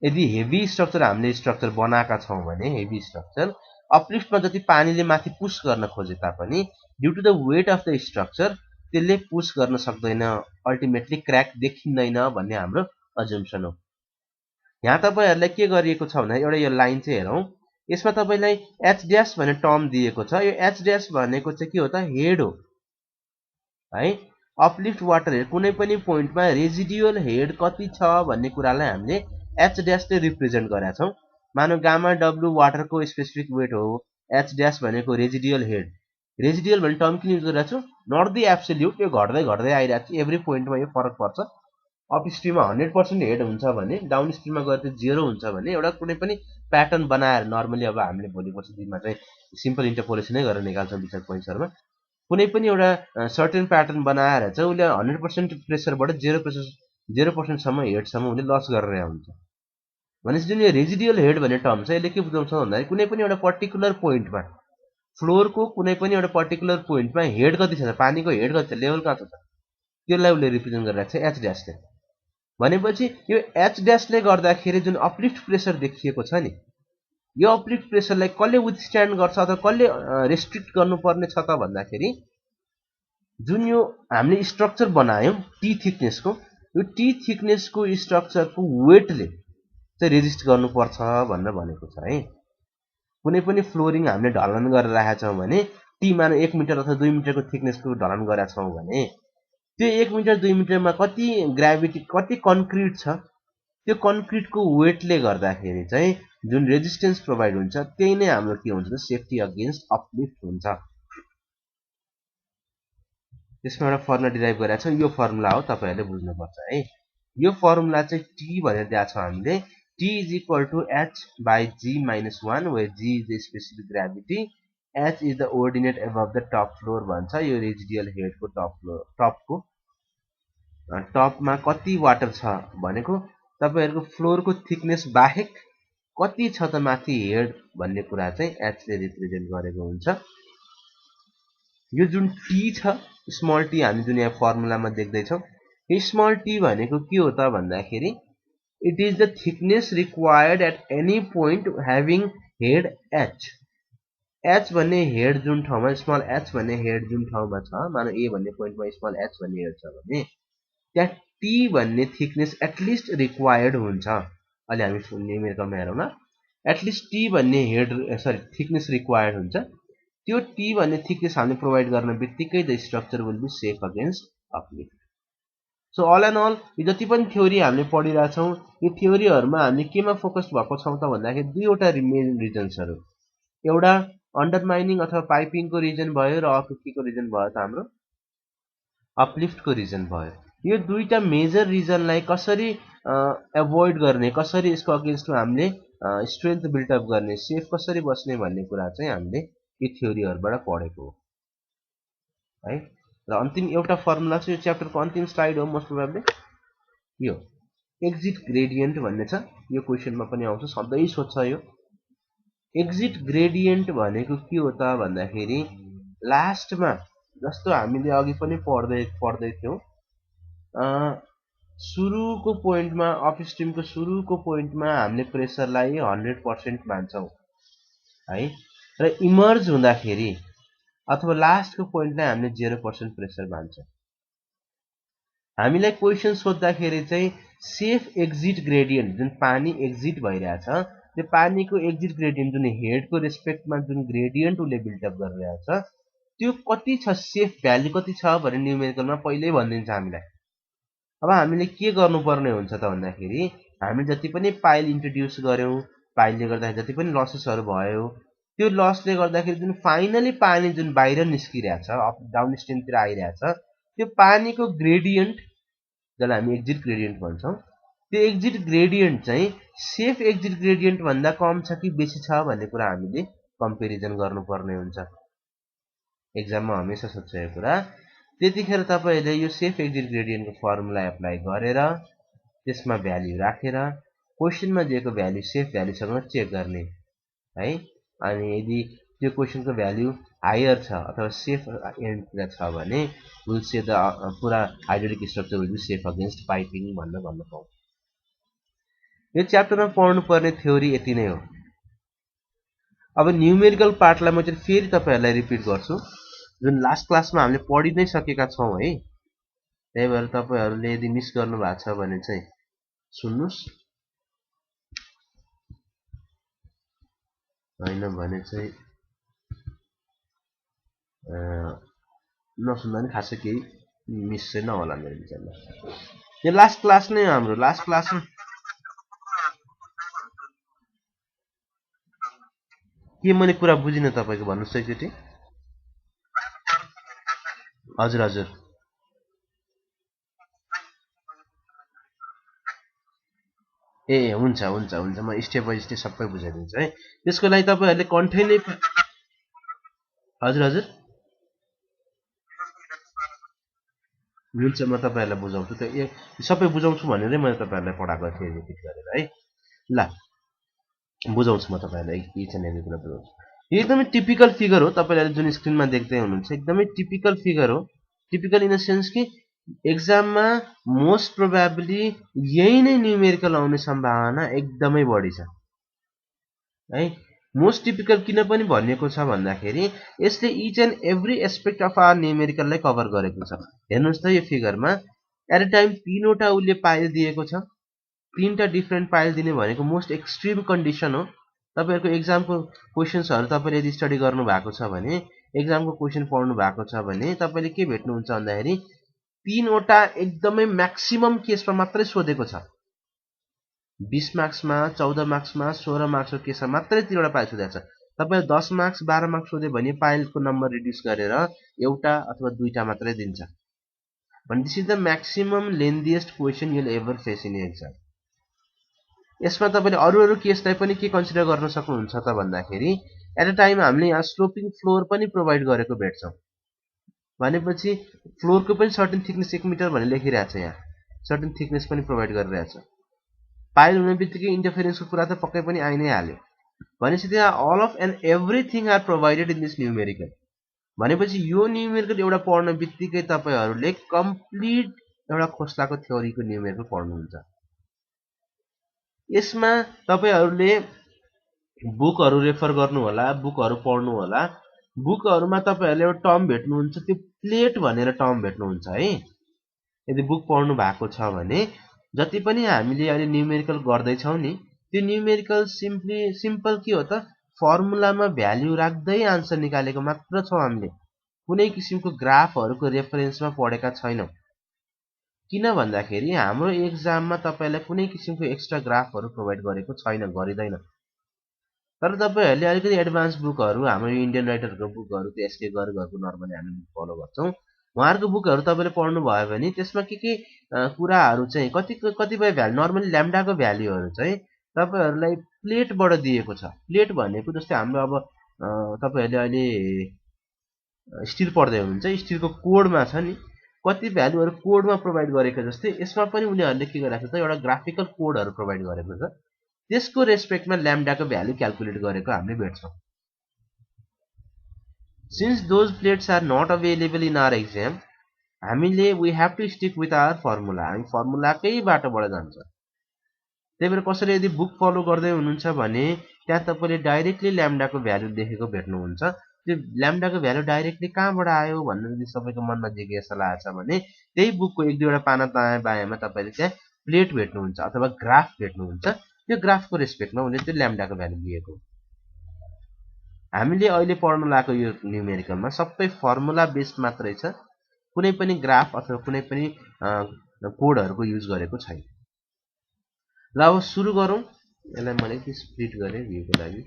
S1: यदि हेभी स्ट्रक्चर हामीले स्ट्रक्चर बनाएका छौं भने हेभी स्ट्रक्चर अपलिफ्टमा जति पानीले माथि पुश गर्न खोजे तापनि due to the weight of the structure त्यसले पुश गर्न सक्दैन, अल्टिमेटली क्रैक देखिँदैन भन्ने हाम्रो अजम्पसन हो। यहाँ तपाईहरुलाई के गरिएको छ भने एउटा यो लाइन चाहिँ हेरौं। यसमा तपाईलाई एच ड्याश भन्ने टर्म दिएको छ। यो एच ड्याश भनेको चाहिँ के हो त हेड हो है। अपलिफ्ट वाटर हेड कुनै पनि पोइन्टमा रेजिडुअल हेड कति छ भन्ने कुरालाई हामीले एच ड्याश ले रिप्रेजेन्ट गरेका छौं। मानौ गामा डब्लु वाटरको स्पेसिफिक वेट हो, एच ड्याश भनेको रेजिडुअल हेड। रेजिडुअल भन्ने टर्म किन युज गरिरहेको छु, नट द एब्सोल्युट, यो घट्दै घट्दै आइरहेको छ, एभ्री पोइन्टमा यो फरक पर्छ। अप स्ट्रिममा 100% हेड हुन्छ भने डाउन स्ट्रिममा गएर त्यो 0 हुन्छ भने एउटा कुनै पनि प्याटर्न बनाएर नर्मली अब हामीले भोलि पर्सि दिनमा चाहिँ सिम्पल इन्टरपोलेसनै गरेर निकाल्छौँ विचार पोइन्ट्सहरुमा कुनै पनि एउटा सर्टेन प्याटर्न बनाएर चाहिँ उसले 100% प्रेसरबाट 0% सम्म हेडसम्म उसले लस गरेर हुन्छ भनेपछि जुन यो रेजिडियल हेड भन्ने टर्म छ यसले के बुझाउँछ भन्दाखेरि कुनै पनि एउटा पर्टिकुलर पोइन्टमा फ्लोरको कुनै पनि एउटा पर्टिकुलर पोइन्टमा हेड कति छ पानीको हेड कति छ लेभल कहाँ छ त्यसलाई उसले रिप्रेजेन्ट गरिरहेको छ एच ड्याशले भनेपछि यो एच ड्याशले गर्दाखेरि जुन अपलिफ्ट प्रेसर देखिएको छ नि यो अपलिफ्ट प्रेसरलाई कसले विथस्ट्यान्ड गर्छ अथवा कसले रेस्ट्रिक्ट गर्नुपर्ने छ त भन्दाखेरि जुन यो हामीले स्ट्रक्चर बनायौं टी थिकनेसको यो टी थिकनेसको स्ट्रक्चरको वेटले चाहिँ रेजिस्ट गर्नुपर्छ भनेर भनेको छ है कुनै पनि फ्लोरिङ हामीले ढलान गरेर राखेका छौं भने टी मान 1 मिटर अथवा 2 मिटरको थिकनेसको ढलान गरेका छौं भने त्यो 1 मिटर 2 मिटरमा कति ग्राभिटी कति कन्क्रिट छ त्यो कन्क्रिटको वेटले गर्दाखेरि चाहिँ जुन रेजिस्टेन्स प्रोभाइड हुन्छ त्यही नै हाम्रो के हुन्छ त सेफ्टी अगेन्स्ट अपलिफ्ट हुन्छ त्यसमा एउटा फर्मुला डिराइभ गरेका छौं यो फर्मुला हो तपाईहरुले बुझ्नुपर्छ है यो फर्मुला चाहिँ टी भनेर दिएको छ हामीले T is equal to h by g minus 1 where g is the specific gravity h is the ordinate above the top floor भन्छ यो रेजिडियल हेडको टपको टपमा कति वाटर छ भनेको तपाईहरुको फ्लोरको थिकनेस बाहेक कति छ त माथि हेड भन्ने कुरा चाहिँ h ले रिप्रेजेन्ट गरेको हुन्छ यो जुन t छ स्मल t हामी जुन यहाँ फर्मुलामा देख्दै छौं यो स्मल t भनेको के हो त भन्दाखेरि it is the thickness required at any point having head h h भन्ने हेड जुन ठाउँमा स्मल h भन्ने हेड जुन ठाउँमा छ मानौ a भन्ने पोइन्टमा स्मल h भन्ने हेड छ भने त्यहाँ टी भन्ने थिकनेस एटलिस्ट रिक्वायर्ड हुन्छ अहिले हामी न्युमेरिकलमा हेरौँ न एटलिस्ट टी भन्ने हेड थिकनेस रिक्वायर्ड हुन्छ त्यो टी भन्ने थिकनेस हामीले प्रोभाइड गर्न बित्तिकै the structure will be safe against uplift so all and all यो जति पनि थ्योरी हामीले पढिरहेका छौं यो थ्योरीहरुमा हामी केमा फोकस भएको छौं त भन्दाखेरि दुईवटा मेन रिजन्सहरु एउटा अन्डरमाइनिङ अथवा पाइपिङको रिजन भयो र अर्को केको रिजन भयो त हाम्रो अपलिफ्टको रिजन भयो यो दुईटा मेजर रिजनलाई कसरी एभोइड गर्ने कसरी यसको अगेन्स्टमा हामीले स्ट्रेन्थ बिल्ड अप गर्ने सेफ कसरी बस्ने भन्ने कुरा चाहिँ हामीले यो थ्योरीहरुबाट पढेको हो है र अन्तिम एउटा फर्मुला चाहिँ यो च्याप्टरको अन्तिम स्लाइड हो मोस्ट प्रोबेबली यो एक्जिट ग्रेडियन्ट भन्ने छ यो क्वेशनमा पनि आउँछ सधैं सोध्छ यो एक्जिट ग्रेडियन्ट भनेको के हो त भन्दाखेरि लास्टमा जस्तो हामीले अघि पनि पढ्दै थियौं सुरुको पोइन्टमा अपस्ट्रिमको सुरुको पोइन्टमा हामीले प्रेसरलाई 100% मान्छौं है र इमर्ज हुँदाखेरि अथवा लास्टको पोइन्टलाई हामीले 0% प्रेसर मान्छौं हामीलाई क्वेशन सोध्दाखेरि चाहिँ सेफ एक्जिट ग्रेडियन्ट जुन पानी एक्जिट भइरहेछ त्यो पानीको एक्जिट ग्रेडियन्ट जुन हेडको रेस्पेक्टमा जुन ग्रेडियन्ट उले बिल्ड अप गरिरहेछ त्यो कति छ सेफ भ्यालु कति छ भने न्युमेरिकलमा पहिल्यै भनिदिन्छ हामीलाई अब हामीले के गर्नुपर्ने हुन्छ त भन्दाखेरि हामी जति पनि पाइल इन्ट्रोड्युस गर्यौं पाइलले गर्दा जति पनि लसेसहरु भयो त्यो लसले गर्दाखेरि जुन फाइनली पानी जुन बाहिर निस्किरहेछ अप डाउन स्ट्रिमतिर आइरहेछ त्यो पानीको ग्रेडियन्ट जसलाई हामी एक्जिट ग्रेडियन्ट भन्छौं त्यो एक्जिट ग्रेडियन्ट चाहिँ सेफ एक्जिट ग्रेडियन्ट भन्दा कम छ कि बेसी छ भन्ने कुरा हामीले कम्पेरिजन गर्नुपर्ने हुन्छ एक्जाममा हमेशा सोध्छ यो कुरा त्यतिखेर तपाईले यो सेफ एक्जिट ग्रेडियन्टको फर्मुला एप्लाई गरेर त्यसमा भ्यालु राखेर क्वेशनमा दिएको भ्यालु सेफ भ्यालुसँग चेक गर्ने है अनि यदि त्यो क्वेशनको भ्यालु हायर छ अथवा सेफ एन्डतिर छ भने विल से द पुरा hydraulic structure will be safe against piping भन्न पाउँ यो च्याप्टरमा पढ्नु पर्ने थ्योरी यति नै हो अब न्युमेरिकल पार्टलाई म चाहिँ फेरि तपाईहरुलाई रिपिट गर्छु जुन लास्ट क्लासमा हामीले पढि नै सकेका छौं है त्यही भएर तपाईहरुले यदि मिस गर्नु भएको छ भने चाहिँ सुन्नुस् हैन भने चाहिँ नसुन्दा नि खासै केही मिस चाहिँ नहोला मेरो विचारमा यो लास्ट क्लास नै हाम्रो लास्ट क्लास के मैले कुरा बुझिन तपाईको भन्नुस् एकचोटी हजुर हजुर ए हुन्छ हुन्छ हुन्छ म स्टेप बाइ स्टेप सबै बुझाइदिन्छु है। त्यसको लागि तपाईहरुले कन्ठै नै हजुर हजुर हुन्छ म तपाईहरुलाई बुझाउँछु त सबै बुझाउँछु भनेरै मैले तपाईहरुलाई पढाएको थिएँ रिपिट गरेर है। ल बुझाउँछु म तपाईहरुलाई इच एन्ड एभ्री कुरा बुझाउँछु। यो एकदमै टिपिकल फिगर हो तपाईहरुले जुन स्क्रिनमा देख्दै हुनुहुन्छ एकदमै टिपिकल फिगर हो। टिपिकल इन द सेन्स कि एक्जाममा मोस्ट प्रोबेबली यही नै न्यूमेरिकल आउने सम्भावना एकदमै बढी छ है। मोस्ट टिपिकल किन पनि भनिएको छ भन्दाखेरि यसले each and every aspect of our न्यूमेरिकललाई कभर गरेको छ। हेर्नुस् त यो फिगरमा एट अ टाइम तीनवटा उले पाइल दिएको छ। तीनटा डिफरेन्ट पाइल दिने भनेको मोस्ट एक्सट्रिम कन्डिसन हो। तपाईहरुको एक्जामको क्वेशन्सहरु तपाईले यदि स्टडी गर्नु भएको छ भने एक्जामको क्वेशन पढ्नु भएको छ भने तपाईले के भेट्नुहुन्छ भन्दाखेरि तीनवटा एकदमै म्याक्सिमम केसमा मात्रै सोधेको छ। 20 मार्क्समा 14 मार्क्समा 16 मार्क्सको केसमा मात्रै तीनवटा पाइल सोधेको छ। तपाईले 10 मार्क्स 12 मार्क्स सोध्यो भने पाइलको नम्बर रिड्युस गरेर एउटा अथवा दुईटा मात्रै दिन्छ। भने this is the maximum lengthiest question you will ever face in exam. यसमा तपाईले अरु केसलाई पनि के कन्सिडर गर्न सक्नुहुन्छ त भन्दाखेरि एट अ टाइम हामीले यहाँ स्लोपिङ फ्लोर पनि प्रोवाइड गरेको भेट्छौं। भनेपछि फ्लोरको पनि सर्टेन थिकनेस 1 मिटर भन्ने लेखिरहेछ यहाँ। सर्टेन थिकनेस पनि प्रोवाइड गरिरहेछ। पाइल हुने बित्तिकै इन्टरफेरेन्सको कुरा त पक्कै पनि आइ नै हाल्यो। भनेपछि त्यहाँ all of and everything are provided in this numerical. भनेपछि यो न्यूमेरिकल एउटा पढ्न बित्तिकै तपाईहरुले कम्प्लिट एउटा खोस्लाको थ्योरीको न्यूमेरिकल पढ्नुहुन्छ। यसमा तपाईहरुले बुकहरु रेफर गर्नु होला, बुकहरु पढ्नु होला। बुकहरुमा तपाईहरुले एउटा टर्म भेट्नुहुन्छ त्यो प्लेट भनेर टर्म भेट्नुहुन्छ है। यदि बुक पढ्नु भएको छ भने जति पनि हामीले अहिले न्यूमेरिकल गर्दै छौं नि त्यो न्यूमेरिकल सिम्पल के हो त फर्मुलामा भ्यालु राख्दै आन्सर निकालेको मात्र छौं हामीले। कुनै किसिमको ग्राफहरुको रेफरेन्समा पढेका छैनौं। किन भन्दाखेरि हाम्रो एक्जाममा तपाईलाई कुनै किसिमको एक्स्ट्रा ग्राफहरु प्रोवाइड गरेको छैन, गरिदैन। तर तपाईहरुले अलिकति एडभान्स बुकहरु हाम्रो इन्डियन राइटरहरुको बुकहरु त्यो एसके गर्गहरुको नर्मली हामी फलो गर्छौं। उहाँहरुको बुकहरु तपाईले पढ्नु भयो भने त्यसमा के कुराहरु चाहिँ कतिपय भ्यालु नर्मली ल्याम्डाको भ्यालुहरु चाहिँ तपाईहरुलाई प्लेटबाट दिएको छ। प्लेट भनेको जस्तै हाम्रो अब तपाईहरुले अहिले स्टिल पढ्दै हुनुहुन्छ, स्टिलको कोडमा छ नि कति भ्यालुहरु कोडमा प्रोवाइड गरेको जस्तै यसमा पनि उनीहरुले के गरेको छ त एउटा ग्राफिकल कोडहरु प्रोवाइड गरेको छ। त्यसको रेस्पेक्टमा ल्याम्डाको भ्यालु क्याल्कुलेट गरेको हामीले भेट्छौं। Since those plates are not available in our exam, हामीले we have to stick with our formula. हामी फर्मुलाकै बाटोबाट जान्छ। त्यही भएर कसैले यदि बुक फलो गर्दै हुनुहुन्छ भने त्यहाँ तपाईले डाइरेक्टली ल्याम्डाको भ्यालु लेखेको भेट्नुहुन्छ। त्यो ल्याम्डाको भ्यालु डाइरेक्टली कहाँबाट आयो भन्ने यदि तपाईको मनमा जिज्ञासा लागेछ भने त्यही बुकको एक दुईवटा पाना दायाँ बायाँमा तपाईले त्यहाँ प्लेट भेट्नुहुन्छ अथवा ग्राफ भेट्नुहुन्छ। त्यो ग्राफको रेस्पेक्टमा उले त्यो ल्याम्डाको भ्यालु दिएको। हामीले अहिले पढ्न लागेको यो न्यूमेरिकलमा सबै फर्मुला बेस्ड मात्रै छ। कुनै पनि ग्राफ अथवा कुनै पनि कोडहरुको युज गरेको छैन। ल अब सुरु गरौँ। यसलाई मैले के स्प्लिट गरे भ्यूको लागि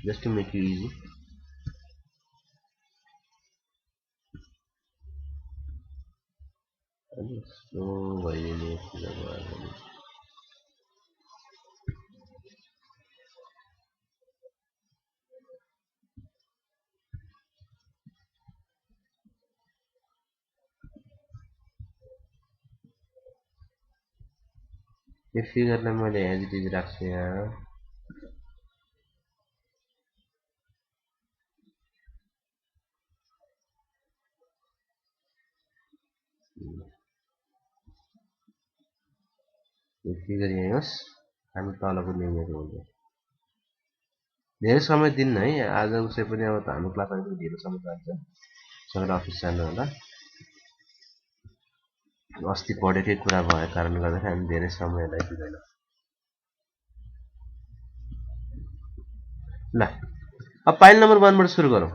S1: just to make you easy. अनि स्लो भइले यो फिगरलाई मैले एज इट इज राख्छु यहाँ। यो फिगर यहाँ होस्। हामी तलको न्यूमेरिकल हुन्छ। धेरै समय दिन्न है आज उसै पनि अब हाम्रो क्लास अलिक ढिलो समय जान्छ। सबै अफिस जानु होला। अस्ति पढेकै कुरा भएको कारणले गर्दाखेरि हामी धेरै समयलाई दिँदैनौँ। ल अब पाइल नम्बर 1 बाट सुरु गरौँ।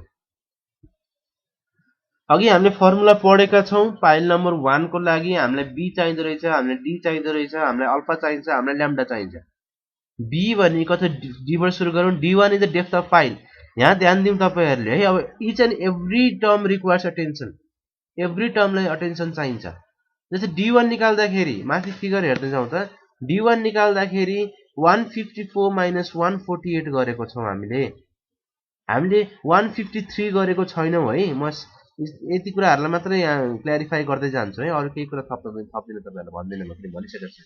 S1: अघि हामीले फर्मुला पढेका छौं। पाइल नम्बर 1 को लागि हामीलाई बी चाहिँदो रहेछ, हामीलाई डी चाहिँदो रहेछ, हामीलाई अल्फा चाहिन्छ, हामीलाई ल्याम्डा चाहिन्छ। बी भनेको त डी बाट सुरु गरौँ। D one is the depth of pile. यहाँ ध्यान दिउँ तपाईहरुले है। अब each and every term requires attention. Every टर्मलाई अटेन्सन चाहिन्छ। जस्तै डी1 निकाल्दाखेरि माथि फिगर हेर्दै जाउँ त डी1 निकाल्दाखेरि 154 माइनस 148 गरेको छौँ हामीले 153 गरेको छैनौँ है। म यति कुराहरूलाई मात्रै यहाँ क्ल्यारिफाई गर्दै जान्छु है, अरू केही कुरा थप्दिनँ तपाईँहरूलाई भन्दिनँ, म किन भनिसकेको छु।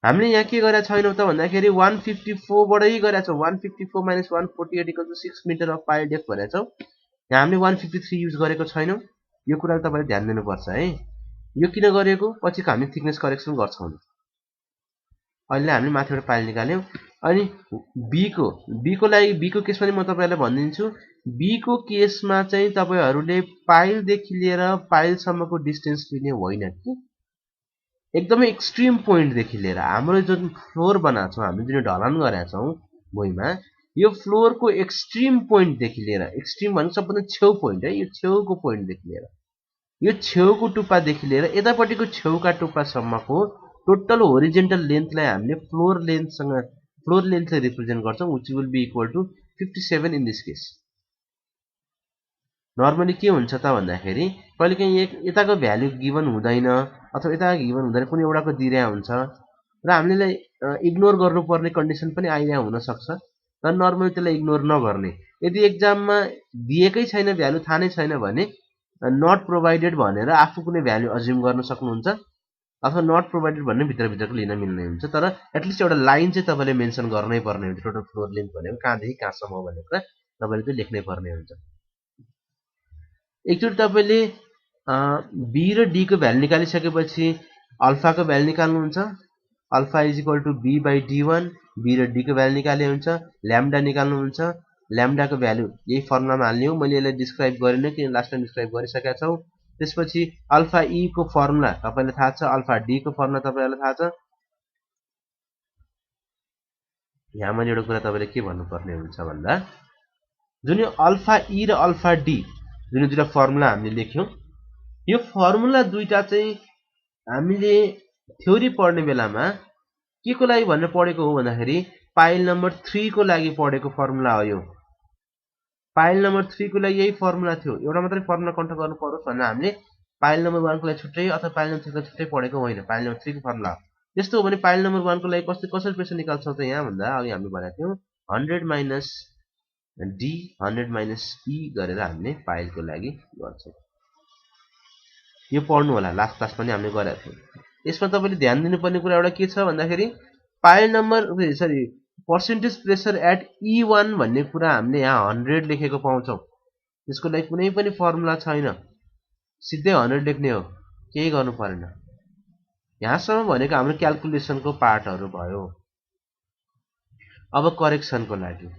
S1: हामीले यहाँ के गरेका छैनौँ त भन्दाखेरि 154 बाटै गरेका छौँ। 154 minus 148 equal to 6 metre of pile depth भनेका छौँ। यहाँ हामीले 153 युज गरेको छैनौँ। यो कुराले तपाईँले ध्यान दिनुपर्छ है। यो किन गरेको, पछिको हामी थिकनेस करेक्सन गर्छौँ। अहिले हामीले माथिबाट पाइल निकाल्यौँ। अनि बीको लागि बीको केसमा नि म तपाईँहरूलाई भनिदिन्छु। बीको केसमा चाहिँ तपाईँहरूले पाइलदेखि लिएर पाइलसम्मको डिस्टेन्स लिने होइन कि एकदमै एक्सट्रिम पोइन्टदेखि लिएर हाम्रो जुन फ्लोर बनाएको छौँ, हामीले जुन ढलान गरेका छौँ भुइँमा, यो फ्लोरको एक्सट्रिम पोइन्टदेखि लिएर, एक्सट्रिम भनेको सबभन्दा छेउ पोइन्ट है, यो छेउको पोइन्टदेखि लिएर, यो छेउको टुप्पादेखि लिएर यतापट्टिको छेउका टुप्पासम्मको टोटल होरिजेन्टल लेन्थलाई हामीले फ्लोर लेन्थले रिप्रेजेन्ट गर्छौँ, which will be equal to 57 in this case. Normally के हुन्छ त भन्दाखेरि कहिलेकाहीँ यताको भ्याल्यु गिभन हुँदैन अथवा यताको गिभन हुँदैन, कुनै एउटाको दिइरहेको हुन्छ र हामीले इग्नोर गर्नुपर्ने कन्डिसन पनि आइरहेको हुनसक्छ। तर नर्मली त्यसलाई इग्नोर नगर्ने। यदि एक्जाममा दिएकै छैन, भ्यालु थाहा नै छैन भने नट प्रोभाइडेड भनेर आफू कुनै भ्यालु अज्युम गर्न सक्नुहुन्छ, अथवा नट प्रोभाइडेड भन्ने भित्रभित्रको लिन मिल्ने हुन्छ। तर एटलिस्ट एउटा लाइन चाहिँ तपाईँले मेन्सन गर्नै पर्ने हुन्छ। टोटल फ्लोर लेन्थ भनेको कहाँदेखि कहाँसम्म हो भन्ने कुरा तपाईँले चाहिँ लेख्नै पर्ने हुन्छ। एकचोटि तपाईँले बी र डी को भ्यालु निकालिसकेपछि अल्फाको भ्यालु निकाल्नुहुन्छ। Alpha is equal to B by D one. B र डी को भ्यालु निकाले हुन्छ। ल्याम्डा निकाल्नुहुन्छ। ल्याम्डाको भ्यालु यही फर्मुलामा हाल्ने हो। मैले यसलाई डिस्क्राइब गरिनँ किन लास्ट टाइम डिस्क्राइब गरिसकेका छौँ। त्यसपछि अल्फा ई को फर्मुला तपाईँलाई थाहा छ, अल्फा डी को फर्मुला तपाईँलाई थाहा छ। यहाँ मैले एउटा कुरा तपाईँले के भन्नुपर्ने हुन्छ भन्दा जुन यो अल्फा ई र अल्फा डी जुन दुईटा फर्मुला हामीले लेख्यौँ, यो फर्मुला दुईटा चाहिँ हामीले थ्योरी पढ्ने बेलामा के को लागि भनेर पढेको हो भन्दाखेरि पाइल नम्बर 3 को लागि पढेको फर्मुला हो। यो पाइल नम्बर 3 को लागि यही फर्मुला थियो। एउटा मात्रै फर्मुला कन्ट्रोल गर्नु परोस् भनेर हामीले पाइल नम्बर 1 को लागि छुट्टै अथवा पाइल नम्बर 3 को लागि छुट्टै पढेको होइन, पाइल नम्बर 3 को फर्मुला हो। त्यस्तो हो भने पाइल नम्बर 1 को लागि कसरी प्रेसर निकाल्छौँ त यहाँ भन्दा अघि हामीले भनेको थियौँ 100 माइनस डी 100 माइनस ई गरेर हामीले पाइलको लागि गर्छौँ। यो पढ्नु होला, लास्ट क्लास पनि हामीले गरेका थियौँ। यसमा तपाईँले ध्यान दिनुपर्ने कुरा एउटा के छ भन्दाखेरि pile number percentage pressure at E1 भन्ने कुरा हामीले यहाँ 100 लेखेको पाउँछौँ। त्यसको लागि कुनै पनि फर्मुला छैन, सिधै 100 लेख्ने हो, केही गर्नु परेन। यहाँसम्म भनेको हाम्रो क्याल्कुलेसनको पार्टहरू भयो। अब करेक्सनको लागि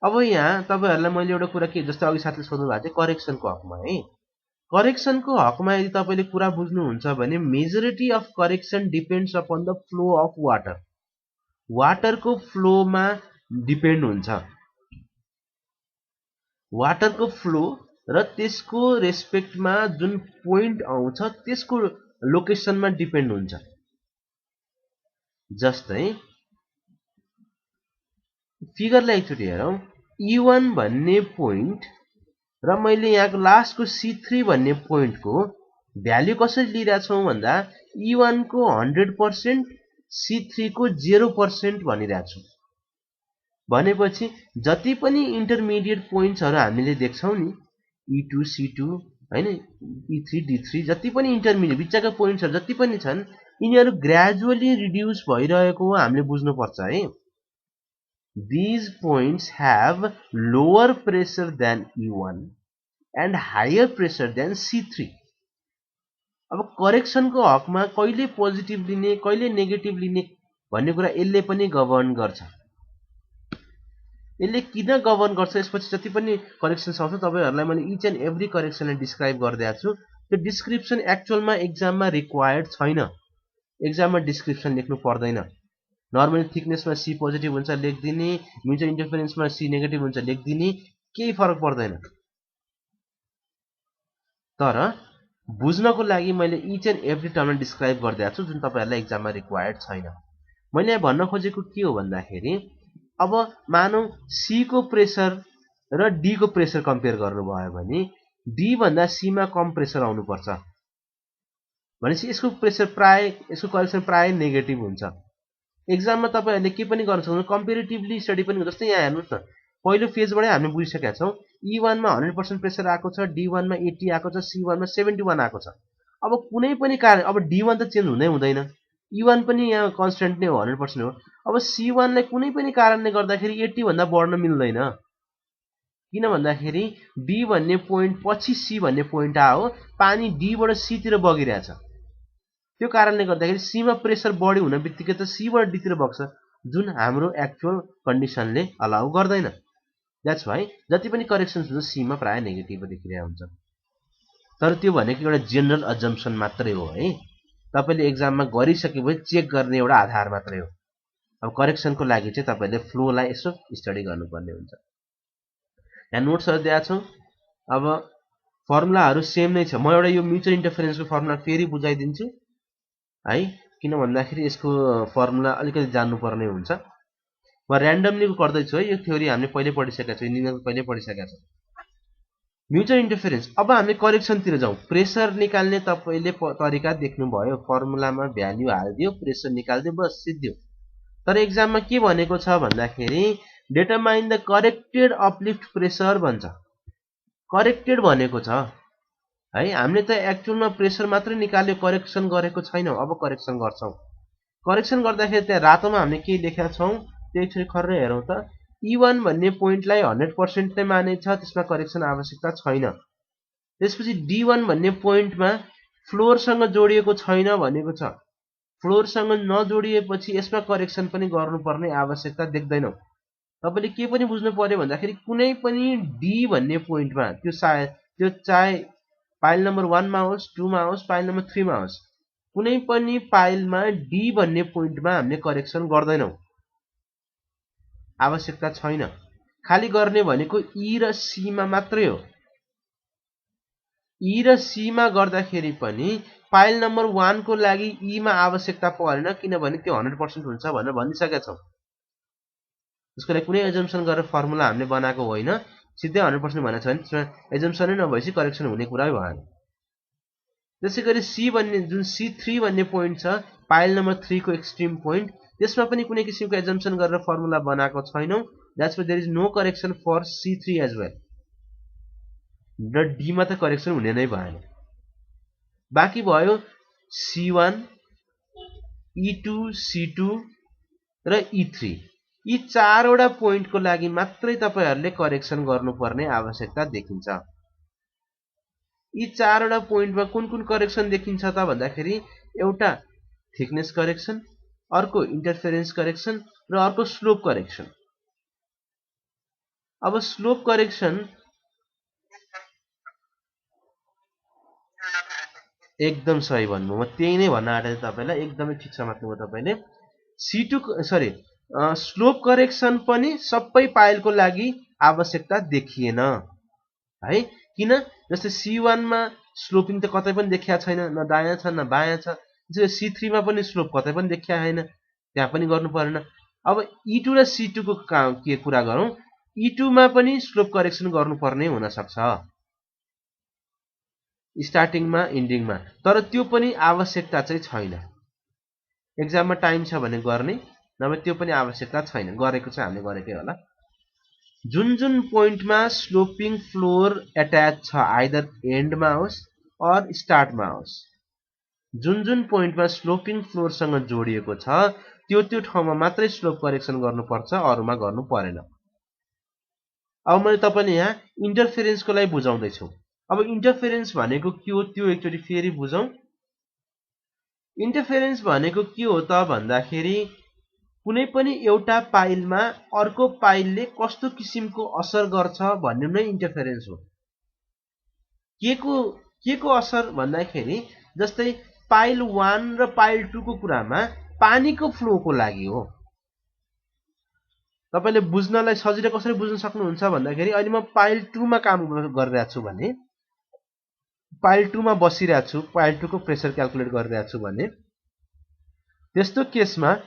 S1: अब यहाँ तपाईँहरूलाई मैले एउटा कुरा के जस्तो अघि साथीले सोध्नु भएको थियो करेक्सनको हकमा है। करेक्सनको हकमा यदि तपाईँले कुरा बुझ्नुहुन्छ भने majority of correction depends upon the flow of water. वाटरको फ्लोमा डिपेन्ड हुन्छ। वाटरको फ्लो र त्यसको रेस्पेक्टमा जुन पोइन्ट आउँछ त्यसको लोकेसनमा डिपेन्ड हुन्छ। जस्तै फिगरलाई एकचोटि हेरौँ। E1 भन्ने पोइन्ट र मैले यहाँको लास्टको C3 भन्ने पोइन्टको भ्याल्यु कसरी लिइरहेको छौँ भन्दा E1 को 100%, C3 को 0% भनिरहेको छु। भनेपछि जति पनि इन्टरमिडिएट पोइन्ट्सहरू हामीले देख्छौँ नि E2, C2 हैन, E3, D3 जति पनि इन्टरमिडिएट बिचका पोइन्ट्सहरू जति पनि छन् यिनीहरू ग्रेजुअली रिड्युस भइरहेको हामीले बुझ्नुपर्छ है। These points have lower pressure than E1 and higher pressure than C3. अब करेक्सनको हकमा कहिले पोजिटिभ लिने कहिले नेगेटिभ लिने भन्ने कुरा यसले पनि गभर्न गर्छ। यसले किन गभर्न गर्छ यसपछि जति पनि करेक्सन्स आउँछ तपाईहरुलाई मैले इच एन्ड एभ्री करेक्सनलाई डिस्क्राइब गरिदिएको छु। त्यो डिस्क्रिप्सन एक्चुअलमा एक्जाममा रिक्वायर्ड छैन। एक्जाममा डिस्क्रिप्सन लेख्नु पर्दैन। नर्मली थिकनेसमा सी पोजिटिभ हुन्छ लेखिदिने, म्युचुअल इन्टरफेरेन्समा सी नेगेटिभ हुन्छ लेखिदिने, केही फरक पर्दैन। तर बुझ्नको लागि मैले इच एन्ड एभ्री टर्मलाई डिस्क्राइब गरिदिएको छु जुन तपाईहरुलाई एक्जाममा रिक्वायर्ड छैन। मैले यहाँ भन्न खोजेको के हो भन्दाखेरि अब मानौ सी को प्रेसर र डी को प्रेसर कम्पेयर गर्नुभयो भने डी भन्दा सी मा कम प्रेसर आउनु पर्छ। भनेपछि यसको प्रेसर प्राय यसको करेक्सन प्राय नेगेटिभ हुन्छ। एक्जाममा तपाईहरुले के पनि गर्न सक्नुहुन्छ, कम्पेरिटिभली स्टडी पनि। जस्तै यहाँ हेर्नुस् न, पहिलो फेजबाटै हामीले बुझिसकेका छौं E1 मा 100% प्रेसर आएको छ, D1 मा 80 आएको छ, C1 मा 71 आएको छ। अब कुनै पनि कारण, अब D1 त चेन्ज हुँदै हुँदैन, E1 पनि यहाँ कन्स्टेन्ट नै हो, 100% हो। अब C1 लाई कुनै पनि कारणले गर्दाखेरि 80 भन्दा बढ्न मिल्दैन, किन भन्दाखेरि D भन्ने पोइन्ट पछि C भन्ने पोइन्ट आयो, पानी D बाट C तिर बगिरहेछ। त्यो कारणले गर्दाखेरि C मा प्रेसर बढी हुन बित्तिकै त C बाट D तिर बग्छ, जुन हाम्रो एक्चुअल कन्डिसनले अलाउ गर्दैन। द्याट्स व्हाई जति पनि करेक्सन्स हुन्छ C मा प्राय नेगेटिभ देखिरहेको हुन्छ। तर त्यो भनेको एउटा जनरल अजम्पसन मात्रै हो है, तपाईले एक्जाममा गरिसकेपछि चेक गर्ने एउटा आधार मात्रै हो। अब करेक्सनको लागि चाहिँ तपाईले फ्लोलाई यसो स्टडी गर्नुपर्ने हुन्छ। यहाँ नोट्सहरु दिएको छौं। अब फर्मुलाहरु सेम नै छ। म एउटा यो म्युचुअल इन्टरफेरेन्सको फर्मुला फेरि बुझाइदिन्छु है, किन भन्दाखेरि यसको फर्मुला अलिकति जान्नुपर्ने हुन्छ। म र्यान्डमली गर्दै छु है, यो थ्योरी हामीले पहिले पढिसकेका छौं, यिनीहरु पहिले पढिसकेका छौं। Mutual interference. अब हामीले करेक्सनतिर जाउँ। प्रेसर निकाल्ने तपाईले तरिका देख्नुभयो, फर्मुलामा भ्याल्यु हाल्दियो, प्रेसर निकाल्दियो, बस सिद्धियो। तर एक्जाममा के भनेको छ भन्दाखेरि determine the corrected uplift pressure भन्छ। करेक्टेड भनेको छ है, हामीले त एक्चुअलमा प्रेसर मात्रै निकाल्यो, करेक्सन गरेको छैनौं। अब करेक्सन गर्छौं। करेक्सन गर्दाखेरि त्यहाँ रातोमा हामीले के लेखेका छौं त्यही खर्रै हेरौं त। E1 भन्ने पोइन्टलाई 100% नै मानेछ, त्यसमा करेक्सन आवश्यकता छैन। त्यसपछि D1 भन्ने पोइन्टमा फ्लोरसँग जोडिएको छैन भनेको छ। फ्लोरसँग नजोडिएपछि यसमा करेक्सन पनि गर्नुपर्ने आवश्यकता देख्दैनौं। तपाईले के पनि बुझ्नु पर्यो भन्दाखेरि कुनै पनि D भन्ने पोइन्टमा त्यो चाहे पाइल नम्बर 1 मा होस्, 2 मा होस्, पाइल नम्बर 3 मा होस्, कुनै पनि पाइलमा D भन्ने पोइन्टमा हामीले करेक्सन गर्दैनौं, आवश्यकता छैन। खाली गर्ने भनेको E र C मा मात्रै हो। E र C मा गर्दाखेरि पनि पाइल नम्बर 1 को लागि E मा आवश्यकता परेन, किनभने त्यो 100% हुन्छ भनेर भनिसकेका छौं। त्यसको लागि कुनै एजम्पसन गरेर फर्मुला हामीले बनाएको होइन, सिधै 100% भनेको छ भने त्यसमा एजम्पसनै नभएपछि करेक्सन हुने कुरै भएन। त्यसैगरी C भन्ने जुन C3 भन्ने पोइन्ट छ, पाइल नम्बर 3 को एक्सट्रिम पोइन्ट, त्यसमा पनि कुनै किसिमको एजम्पसन गरेर फर्मुला बनाएको छैनौं। That's why there is no correction for C3 as well. र D मा त करेक्सन हुने नै भएन। बाँकी भयो C1, E2, C2 र E3। यी चारवटा पोइन्टको लागि मात्रै तपाईहरुले करेक्सन गर्नुपर्ने आवश्यकता देखिन्छ। यी चारवटा पोइन्टमा कुन कुन करेक्सन देखिन्छ त भन्दाखेरि एउटा थिकनेस करेक्सन, अर्को इन्टरफेरेन्स करेक्सन र अर्को स्लोप करेक्सन। अब स्लोप करेक्सन एकदम सही भन्नु, म त्यही नै भन्न आँटेको तपाईलाई, एकदमै ठीक समात्नुभयो तपाईले। स्लोप करेक्सन पनि सबै पाइलको लागि आवश्यकता देखिएन है, किन? जस्तै C1 मा स्लोपिङ त कतै पनि देखिया छैन, न दायाँ छ न बायाँ छ। त्यसैले C3 मा पनि स्लोप कतै पनि देखिया छैन, त्यहाँ पनि गर्नु परेन। अब E2 र C2 को के कुरा गरौँ, E2 मा पनि स्लोप करेक्सन गर्नुपर्ने हुन सक्छ, स्टार्टिङमा इन्डिङमा, तर त्यो पनि आवश्यकता चाहिँ छैन। एक्जाममा टाइम छ भने गर्ने, नभए त्यो पनि आवश्यकता छैन। गरेको चाहिँ हामीले गरेकै होला। जुन जुन पोइन्टमा स्लोपिङ फ्लोर एट्याच छ, आइदर एन्डमा होस् अर स्टार्टमा होस्, जुन जुन पोइन्टमा स्लोपिङ फ्लोरसँग जोडिएको छ, त्यो ठाउँमा मात्रै स्लोप करेक्सन गर्नुपर्छ, अरूमा गर्नु परेन। अब मैले तपाईले यहाँ इन्टरफेरेन्सको लागि बुझाउँदै छु। अब इन्टरफेरेन्स भनेको के हो त्यो एकचोटी फेरि बुझौं। इन्टरफेरेन्स भनेको के हो त भन्दाखेरि कुनै पनि एउटा पाइलमा अर्को पाइलले कस्तो किसिमको असर गर्छ भन्ने नै इन्टरफेरेन्स हो। के को असर भन्दाखेरि जस्तै पाइल 1 र पाइल 2 को कुरामा पानीको फ्लोको लागि हो। तपाईले बुझ्नलाई सजिलो कसरी बुझ्न सक्नुहुन्छ भन्दाखेरि अहिले म पाइल 2 मा काम गरिरहेको छु भने, पाइल 2 मा बसिरहेको छु, पाइल 2 को प्रेसर क्याल्कुलेट गरिरहेको छु भने, त्यस्तो केसमा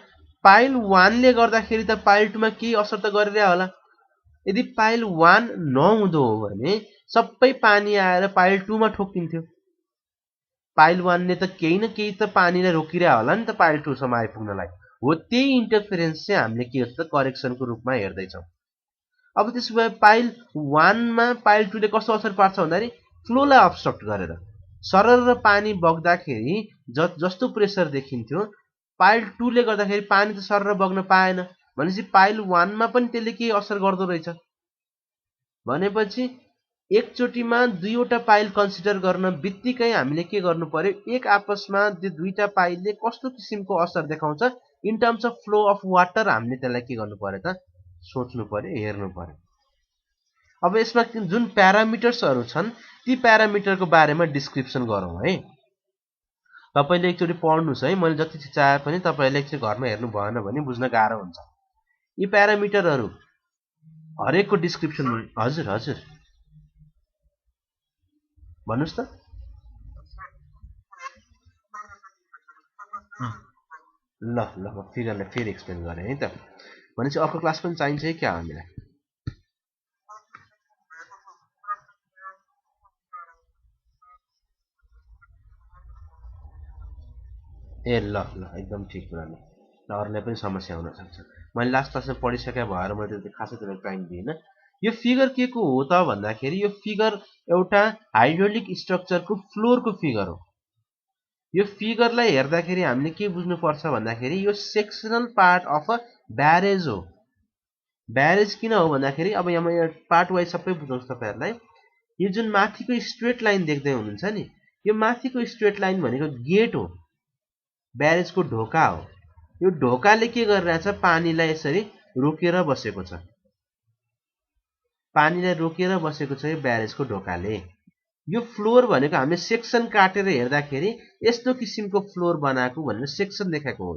S1: पाइल 1 ले गर्दाखेरि त पाइल 2 मा केही असर त गरिरह होला। यदि पाइल 1 नहुँदो हो भने सबै पानी आएर पाइल 2 मा ठोक्किन्थ्यो। पाइल 1 ले त केही न केही त पानीलाई रोकिरह होला नि त पाइल 2 सम्म आइपुग्नलाई। हो त्यही इन्टरफेरेन्स चाहिँ हामीले के गर्छ करेक्सनको रूपमा हेर्दैछौँ। अब त्यसो भए पाइल 1 मा पाइल 2 ले कस्तो असर पार्छ भन्दाखेरि फ्लोलाई अब्स्ट्रक्ट गरेर सरर पानी बग्दाखेरि जस्तो प्रेसर देखिन्थ्यो पाइल 2 ले गर्दाखेरि पानी त सरर बग्न पाएन भनेपछि पाइल 1 मा पनि त्यसले के असर गर्दो रहेछ भनेपछि एकचोटीमा दुईवटा पाइल कन्सिडर गर्न बित्तिकै हामीले के गर्नु पर्यो एक आपसमा त्यो दुईटा पाइलले कस्तो किसिमको असर देखाउँछ in terms of flow of water हामीले त्यसलाई के गर्नु पर्यो त सोच्नु पर्यो हेर्नु पर्यो। अब यसमा जुन प्यारामिटर्सहरू छन् ती प्यारामिटरको बारेमा डिस्क्रिप्सन गरौँ है। तपाईले एकचोटि पढ्नुस् है, मैले जति चाहे पनि तपाईले एकचोटि घरमा हेर्नु भएन भने बुझ्न गाह्रो हुन्छ। यी प्यारामिटरहरू हरेकको डिस्क्रिप्सन हजुर हजुर भन्नुस् त। ल ल म फिगरलाई फेरि एक्सप्लेन गरेँ है त। भनेपछि अर्को क्लास पनि चाहिन्छ है क्या हामीलाई? ए ल ल एकदम ठिक कुरा ल। अरूलाई पनि समस्या हुन सक्छ। मैले लास्ट क्लासमा पढिसके भएर मैले त्यो खासै त्यसलाई टाइम दिइनँ। यो फिगर के को हो त भन्दाखेरि यो फिगर एउटा हाइड्रोलिक स्ट्रक्चरको फ्लोरको फिगर हो। यो फिगरलाई हेर्दाखेरि हामीले के बुझ्नुपर्छ भन्दाखेरि यो sectional part of a barrage हो। ब्यारेज किन हो भन्दाखेरि अब यहाँ म पार्ट वाइज सबै बुझाउँछु तपाईहरुलाई। यो जुन माथिको स्ट्रेट लाइन देख्दै हुनुहुन्छ नि यो माथिको स्ट्रेट लाइन भनेको गेट हो, ब्यारेजको ढोका हो। यो ढोकाले के गरिरहेछ पानीलाई यसरी रोकेर बसेको छ। पानीलाई रोकेर बसेको छ यो ब्यारेजको ढोकाले। यो फ्लोर भनेको हामीले सेक्सन काटेर हेर्दाखेरि यस्तो किसिमको फ्लोर बनाएको भनेर सेक्सन देखाएको हो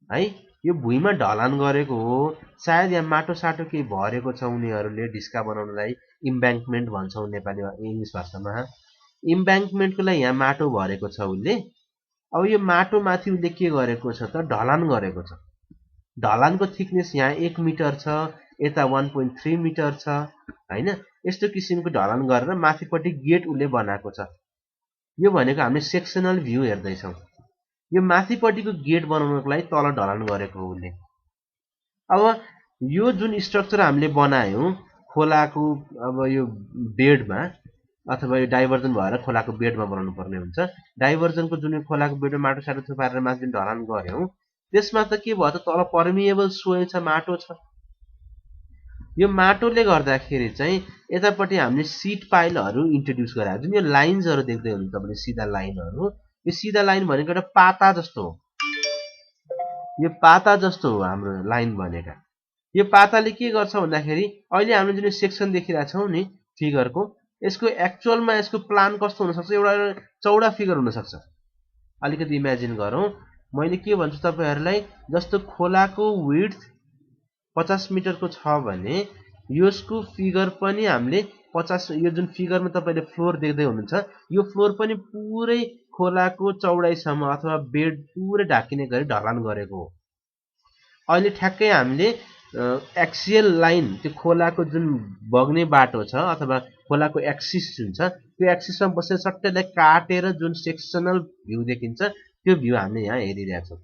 S1: है। यो भुइँमा ढलान गरेको हो, सायद यहाँ माटो साटो केही भरेको छ उनीहरूले ढिस्का बनाउनलाई, इम्ब्याङ्कमेन्ट भन्छौँ नेपाली इङ्ग्लिस भाषामा। इम्ब्याङ्कमेन्टको लागि यहाँ माटो भरेको छ उसले। अब यो माटो माथि उसले के गरेको छ त ढलान गरेको छ। ढलानको थिकनेस यहाँ 1 मिटर छ, यता 1.3 मिटर छ हैन। यस्तो किसिमको ढलान गरेर माथिपट्टि गेट उसले बनाएको छ। यो भनेको हामीले सेक्सनल भ्यू हेर्दैछौँ। यो माथिपट्टिको गेट बनाउनको लागि तल ढलान गरेको हो उसले। अब यो जुन स्ट्रक्चर हामीले बनायौँ खोलाको अब यो बेडमा अथवा यो डाइभर्जन भएर खोलाको बेडमा बनाउनु पर्ने हुन्छ। डाइभर्जनको जुन खोलाको बेडमा माटो साटो थुपारेर माथि जुन ढलान गर्यौँ त्यसमा त के भयो त तल पर्मिएबल सोइल छ, माटो छ। यो माटोले गर्दाखेरि चाहिँ यतापट्टि हामीले सीट पाइलहरू इन्ट्रोड्युस गरायो। जुन यो लाइन्सहरू देख्दै हुनुहुन्छ तपाईले सिधा लाइनहरू, यो सिधा लाइन भनेको एउटा पाता जस्तो हो। यो पाता जस्तो हो हाम्रो लाइन भनेका। यो पाताले के गर्छ भन्दाखेरि अहिले हामीले जुन सेक्सन देखिरहेका छौँ नि फिगरको, यसको एक्चुअलमा यसको प्लान कस्तो हुन सक्छ एउटा चौडा फिगर हुन सक्छ। अलिकति इमेजिन गरौँ। मैले के भन्छु तपाईहरुलाई, जस्तो खोलाको विड्थ 50 मिटरको छ भने यसको फिगर पनि हामीले 50, यो जुन फिगरमा तपाईले फ्लोर देख्दै हुनुहुन्छ यो फ्लोर पनि पुरै खोलाको चौडाइसम्म अथवा बेड पुरै ढाकिने गरी ढलान गरेको हो। अहिले ठ्याक्कै हामीले एक्सियल लाइन त्यो खोलाको जुन बग्ने बाटो छ अथवा खोलाको एक्सिस जुन छ त्यो एक्सिसमा बसेर सट्टैलाई काटेर जुन सेक्सनल भ्यू देखिन्छ त्यो भ्यू हामीले यहाँ हेरिरहेछौँ।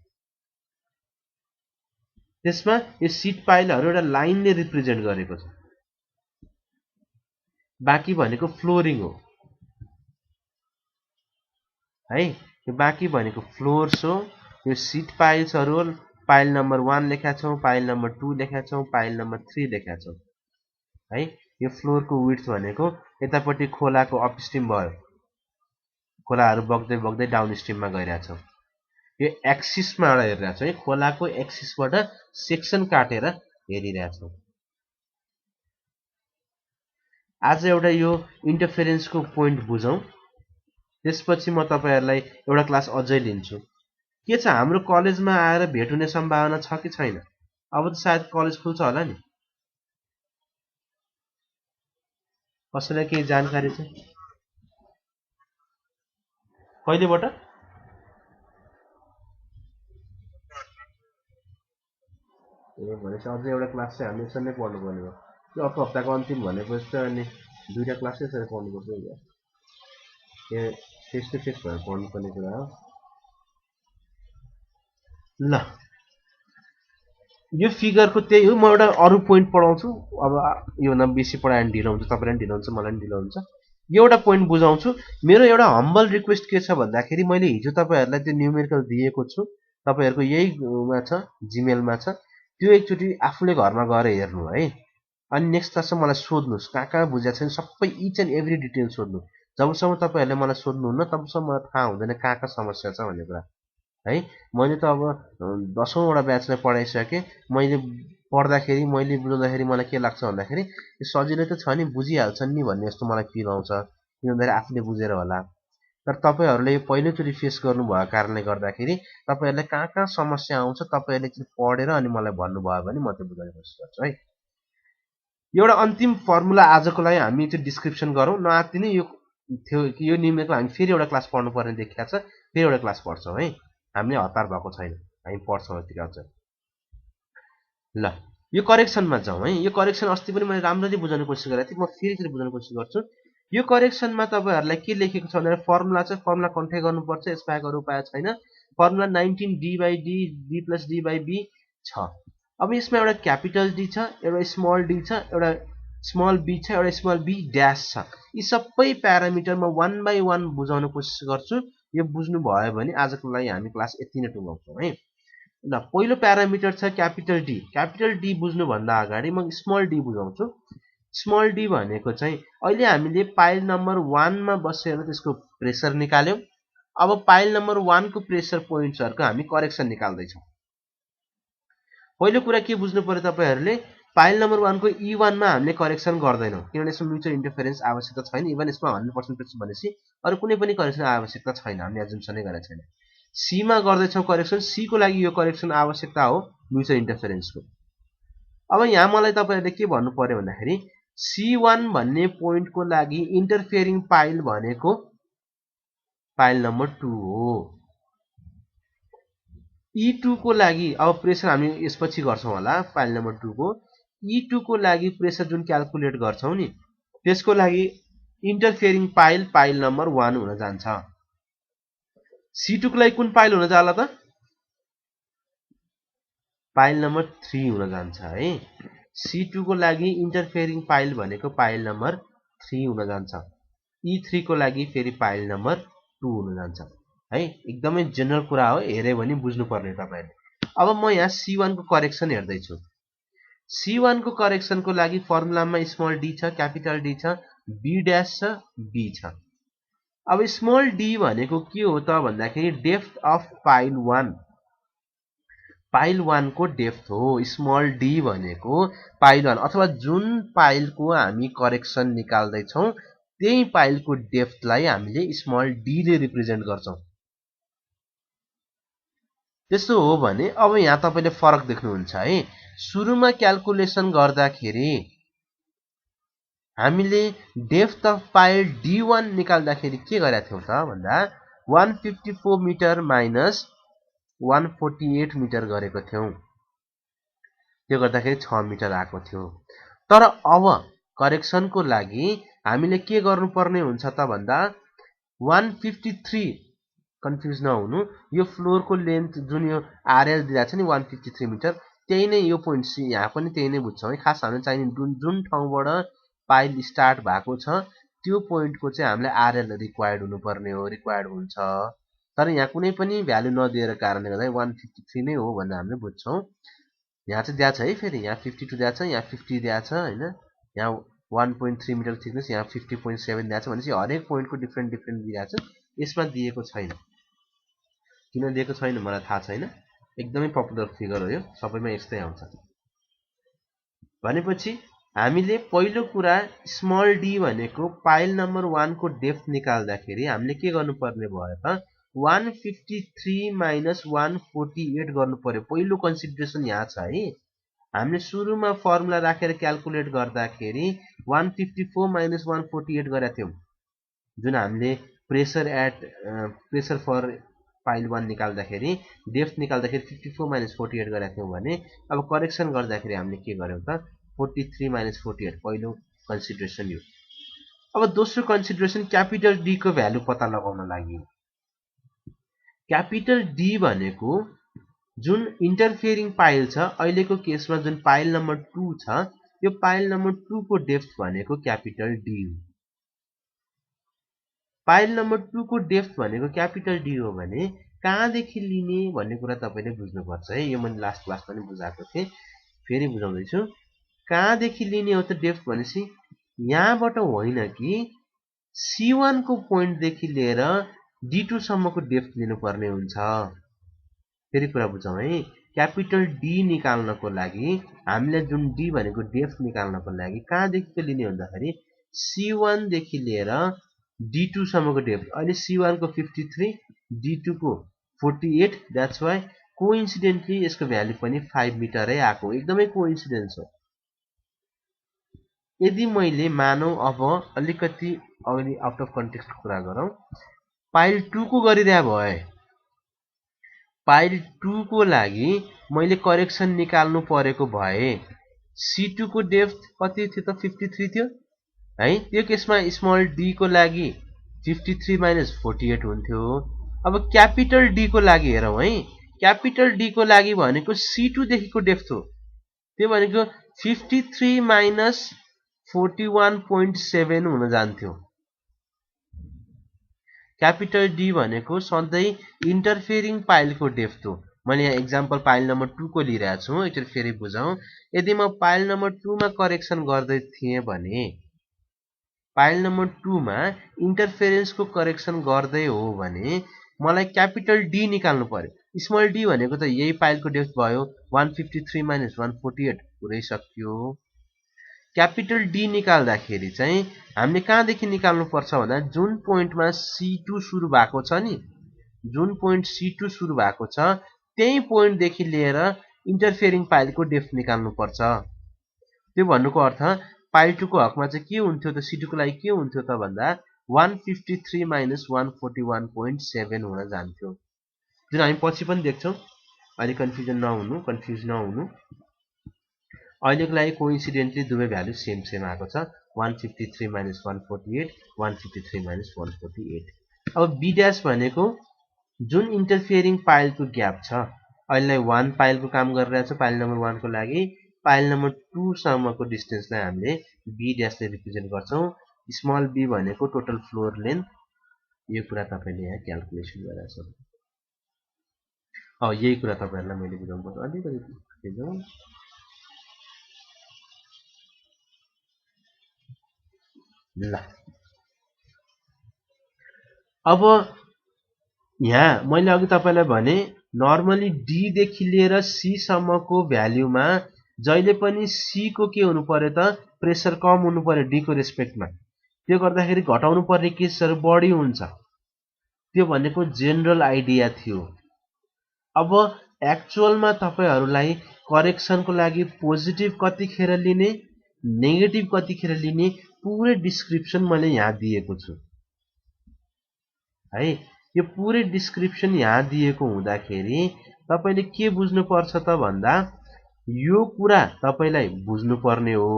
S1: त्यसमा यो सीट पाइलहरू एउटा लाइनले रिप्रेजेन्ट गरेको छ। बाँकी भनेको फ्लोरिङ हो है। यो बाँकी भनेको फ्लोर्स हो। यो सीट पाइल्सहरू हो। पाइल नम्बर 1 लेखा छौँ, पाइल नम्बर 2 लेखा छौँ, पाइल नम्बर 3 लेखा छौँ है। यो फ्लोरको विड्थ भनेको यतापट्टि खोलाको अपस्ट्रिम भयो, खोलाहरू बग्दै बग्दै डाउन स्ट्रिममा गइरहेछौँ। यो एक्सिसमा हेरिरहेछौँ है, खोलाको एक्सिसबाट सेक्सन काटेर हेरिरहेछौँ। आज एउटा यो इन्टरफेरेन्सको पोइन्ट बुझौँ, त्यसपछि म तपाईहरुलाई एउटा क्लास अझै लिन्छु। के छ हाम्रो कलेजमा आएर भेट हुने सम्भावना छ कि छैन? अब त सायद कलेज खुल्छ होला नि। कसैलाई केही जानकारी छ? कहिलेबाट? ए भनेपछि अझै एउटा क्लास चाहिँ हामीले यसरी नै पढ्नुपर्ने हो। यो अर्को हप्ताको अन्तिम भनेपछि त अनि दुईटा क्लासै यसरी पढ्नुपर्छ नि। यो फेस टु फेस भएर पढ्नुपर्ने कुरा हो।
S2: ल यो फिगरको त्यही हो। म एउटा अरू पोइन्ट पढाउँछु। अब योभन्दा बेसी पढायो भने ढिलो हुन्छ, तपाईँलाई पनि ढिलो हुन्छ, मलाई पनि ढिलो हुन्छ। एउटा पोइन्ट बुझाउँछु। मेरो एउटा हम्बल रिक्वेस्ट के छ भन्दाखेरि मैले हिजो तपाईँहरूलाई त्यो न्युमेरिकल दिएको छु, तपाईँहरूको यहीमा छ, जिमेलमा छ। त्यो एकचोटि आफूले घरमा गएर हेर्नु है। अनि नेक्स्ट क्लासमा मलाई सोध्नुहोस्, कहाँ कहाँ बुझाएको छैन सबै इच एन्ड एभ्री डिटेल सोध्नु। जबसम्म तपाईँहरूले मलाई सोध्नुहुन्न तबसम्म मलाई थाहा हुँदैन कहाँ कहाँ समस्या छ भन्ने कुरा है। मैले त अब 10औँवटा ब्याचलाई पढाइसकेँ। मैले पढ्दाखेरि, मैले बुझाउँदाखेरि मलाई के लाग्छ भन्दाखेरि यो सजिलै त छ नि, बुझिहाल्छन् नि भन्ने जस्तो मलाई फिल आउँछ, किन भन्दाखेरि आफूले बुझेर होला। तर तपाईँहरूले यो पहिलोचोटि फेस गर्नुभएको कारणले गर्दाखेरि तपाईँहरूलाई कहाँ कहाँ समस्या आउँछ तपाईँहरूले एकचोटि पढेर अनि मलाई भन्नुभयो भने म त्यो बुझाउने कोसिस गर्छु है। एउटा अन्तिम फर्मुला आजको लागि हामी त्यो डिस्क्रिप्सन गरौँ, नआत्तिने यो थियो कि यो निमेको हामी फेरि एउटा क्लास पढ्नुपर्ने देखिया छ, फेरि एउटा क्लास पढ्छौँ है। हामीले हतार भएको छैन, हामी पढ्छौँ यतिकै अझ। ल यो करेक्सनमा जाउँ है। यो करेक्सन अस्ति पनि मैले राम्ररी बुझाउने कोसिस गरेको थिएँ, म फेरि बुझाउने कोसिस गर्छु। यो करेक्सनमा तपाईँहरूलाई के लेखेको छ भनेर फर्मुला छ, फर्मुला कन्ट्याक्ट गर्नुपर्छ, यसमा अरू उपाय छैन। Formula 19 D by D, D plus D by B छ। अब यसमा एउटा क्यापिटल डी छ, एउटा स्मल डी छ, एउटा स्मल बी छ, एउटा स्मल बी ड्यास छ। यी सबै प्यारामिटरमा वान बाई वान बुझाउन कोसिस गर्छु। यो बुझ्नु भयो भने आजको लागि हामी क्लास यति नै टुङ्गाउँछौँ है। ल पहिलो प्यारामिटर छ क्यापिटल डी। क्यापिटल डी बुझ्नुभन्दा अगाडि म स्मल डी बुझाउँछु। स्मल डी भनेको चाहिँ अहिले हामीले पाइल नम्बर 1 मा बसेर त्यसको प्रेसर निकाल्यौं। अब पाइल नम्बर 1 को प्रेसर पोइन्ट्सहरुको हामी करेक्सन निकाल्दैछौँ। पहिलो कुरा के बुझ्नु पर्यो तपाईहरुले, पाइल नम्बर 1 को E1 मा हामीले करेक्सन गर्दैनौं किनभने यसमा म्युचुअल इन्टरफेरेन्स आवश्यकता छैन। इभन यसमा 100% प्रेसर भनेपछि अरु कुनै पनि करेक्सन आवश्यकता छैन, हामीले एजुम्सनै गरेका छैन। सी मा गर्दैछौं करेक्सन। सी को लागि यो करेक्सन आवश्यकता हो म्युचुअल इन्टरफेरेन्सको। अब यहाँ मलाई तपाईहरुले के भन्नु पर्यो भन्दाखेरि C1 भन्ने पोइन्टको लागि इन्टरफेरिङ पाइल भनेको पाइल नम्बर 2 हो। E2 को लागि अब प्रेसर हामी यसपछि गर्छौं होला, पाइल नम्बर 2 को E2 को लागि प्रेसर जुन क्याल्कुलेट गर्छौं नि, त्यसको लागि इन्टरफेरिङ पाइल पाइल नम्बर 1 हुन जान्छ। C2 को लागि कुन पाइल हुन जाला त? पाइल नम्बर 3 हुन जान्छ है। C2 को लागि इन्टरफेरिङ पाइल भनेको पाइल नम्बर 3 हुन जान्छ। E3 को लागि फेरि पाइल नम्बर 2 हुन जान्छ है। एकदमै जनरल कुरा हो, हेरे भने बुझ्नु पर्ने तपाईहरुले। अब म यहाँ C1 को करेक्सन हेर्दै छु। C1 को करेक्सनको लागि फर्मुलामा स्मल डी छ, क्यापिटल डी छ, बी ड्याश छ, बी छ। अब स्मल डी भनेको के हो त भन्दाखेरि डेप्थ अफ पाइल 1। पाइल 1 को डेप्थ हो स्मल डी भनेको। पाइल 1 अथवा जुन पाइलको हामी करेक्सन निकाल्दै छौं त्यही पाइलको डेप्थलाई हामीले स्मल डी ले रिप्रेजेन्ट गर्छौं। त्यसो हो भने अब यहाँ तपाईले फरक देख्नुहुन्छ है। सुरुमा क्याल्कुलेसन गर्दाखेरि हामीले डेप्थ अफ पाइल D1 निकाल्दाखेरि के गरेका थियौं त भन्दा 154 मिटर माइनस 148 मिटर गरेको थियौं। त्यो गर्दाखेरि 6 मिटर आएको थियो। तर अब करेक्सनको लागि हामीले के गर्नुपर्ने हुन्छ त भन्दा 153, कन्फ्युज नहुनु, यो फ्लोरको लेन्थ जुन यो आरएल दिएको छ नि 153 मिटर, त्यही नै यो पोइन्ट सी यहाँ पनि त्यही नै बुझ्छौं है। खास हामीले चाहिने जुन ठाउँबाट पाइल स्टार्ट भएको छ त्यो पोइन्टको चाहिँ हामीलाई आरएल रिक्वायर्ड हुनुपर्ने हो, रिक्वायर्ड हुन्छ। तर यहाँ कुनै पनि भ्यालु नदिएर कारणले गर्दा 153 नै हो भनेर हामीले बुझ्छौं। यहाँ चाहिँ दिएको छ है, फेरि यहाँ 52 दिएको छ, यहाँ 50 दिएको छ हैन, यहाँ 1.3 मिटर थिकनेस, यहाँ 50.7 दिएको छ भनेपछि हरेक पोइन्टको डिफरेन्ट डिफरेन्ट दिएको छ। यसमा दिएको छैन, किन दिएको छैन मलाई थाहा छैन। एकदमै पपुलर फिगर हो यो, सबैमा यस्तै आउँछ। भनेपछि हामीले पहिलो कुरा स्मल डी भनेको पाइल नम्बर 1 को डेप्थ निकाल्दाखेरि हामीले के गर्नुपर्ने भयो त 153 माइनस 148 गर्नु पर्यो। पहिलो कन्सिडरेसन यहाँ छ है। हामीले सुरुमा फर्मुला राखेर क्याल्कुलेट गर्दाखेरि 154 माइनस 148 गरेका थियौं, जुन हामीले प्रेसर फर पाइल 1 निकाल्दाखेरि डेप्थ निकाल्दाखेरि 54 माइनस 48 गरेका थियौं भने अब करेक्सन गर्दाखेरि हामीले के गर्यौं त 43 माइनस 48 पहिलो कन्सिडरेसन यो। अब दोस्रो कन्सिडरेसन क्यापिटल डी को भ्यालु पत्ता लगाउन लागि। क्यापिटल डी भनेको जुन इन्टरफियरिङ पाइल छ अहिलेको केसमा जुन पाइल नम्बर 2 छ यो पाइल नम्बर 2 को डेप्थ भनेको क्यापिटल डी हो पाइल नम्बर 2 को डेप्थ भनेको क्यापिटल डी हो भने कहाँदेखि लिने भन्ने कुरा तपाईले बुझ्नुपर्छ है यो मैले लास्ट क्लासमा पनि बुझाएको थिएँ फेरि बुझाउँदै छु कहाँदेखि लिने हो त डेप्थ भनेपछि यहाँबाट होइन कि C1 को पोइन्ट देखि लिएर D2 सम्मको डेप्थ लिनुपर्ने हुन्छ फेरि कुरा बुझौँ है क्यापिटल डी निकाल्नको लागि हामीले जुन डी भनेको डेप्थ निकाल्नको लागि कहाँदेखि लिने भन्दाखेरि C1 देखि लिएर D2 सम्मको डेप्थ अहिले C1 को 53 D2 को 48 द्याट्स वाइ कोइन्सिडेन्टली यसको भ्यालु पनि 5 मिटरै आएको एकदमै कोइन्सिडेन्स हो यदि मैले मानौ अब अलिकति अगाडि आउट अफ कन्टेक्स्ट कुरा गरौँ पाइल 2 को गरिरहे भए पाइल 2 को लागि मैले करेक्सन निकाल्नु परेको भए C2 को डेप्थ कति थियो त 53 थियो है त्यो केसमा स्मल d को लागि 53 माइनस 48 हुन्थ्यो अब क्यापिटल डी को लागि हेरौँ है क्यापिटल डी को लागि भनेको C2 देखिको डेप्थ हो त्यो भनेको 53 माइनस 41.7 हुन जान्थ्यो क्यापिटल डी भनेको सधैँ इन्टरफियरिङ पाइलको डेप्थ हो मैले यहाँ एक्जाम्पल पाइल नम्बर 2 को लिइरहेको छु एकचोटि फेरि बुझौँ यदि म पाइल नम्बर 2 मा करेक्सन गर्दै थिएँ भने पाइल नम्बर 2 मा इन्टरफेरेन्सको करेक्सन गर्दै हो भने मलाई क्यापिटल डी निकाल्नु पर्यो स्मल डी भनेको त यही पाइलको डेप्थ भयो 153 माइनस 148 पुरै सक्यो क्यापिटल डी निकाल्दाखेरि चाहिँ हामीले कहाँदेखि निकाल्नु पर्छ भन्दा जुन पोइन्टमा C2 सुरु भएको छ नि जुन पोइन्ट C2 सुरु भएको छ त्यही पोइन्टदेखि लिएर इन्टरफियरिङ पाइलको डेप्थ निकाल्नु पर्छ त्यो भन्नुको अर्थ पाइल 2 को हकमा चाहिँ के हुन्थ्यो त C2 को लागि के हुन्थ्यो त भन्दा 153 माइनस 141.7 हुन जान्थ्यो जुन हामी पछि पनि देख्छौँ अहिले कन्फ्युज नहुनु अहिलेको लागि कोइन्सिडेन्टली दुवै भ्यालु सेम आएको छ 153 माइनस 148 153 माइनस 148 अब बी ड्यास भनेको जुन इन्टरफियरिङ पाइलको ग्याप छ अहिलेलाई 1 पाइलको काम गरिरहेछ पाइल नम्बर 1 को लागि पाइल नम्बर 2 सम्मको डिस्टेन्सलाई हामीले बी ड्यासले रिप्रेजेन्ट गर्छौं स्मल बी भनेको टोटल फ्लोर लेन्थ यो कुरा तपाईले यहाँ क्याल्कुलेसन गरेर छ यही कुरा तपाईहरुलाई मैले बुझाउनु पर्छ अलिकति बुझौं ल अब यहाँ मैले अघि तपाईलाई भने नर्मली डी देखि लिएर सी सम्मको भ्यालुमा जहिले पनि सी को के हुनु पर्यो त प्रेसर कम हुनु पर्यो डी को रेस्पेक्टमा त्यो गर्दाखेरि घटाउनु पर्ने केसहरु बढी हुन्छ त्यो भनेको जनरल आइडिया थियो अब एक्चुअलमा तपाईहरुलाई करेक्सनको लागि पोजिटिभ कतिखेर लिने नेगेटिभ कतिखेर लिने पुरै डिस्क्रिप्सन मैले यहाँ दिएको छु है यो पुरै डिस्क्रिप्सन यहाँ दिएको हुँदाखेरि तपाईले के बुझ्नु पर्छ त भन्दा यो कुरा तपाईलाई बुझ्नु पर्ने हो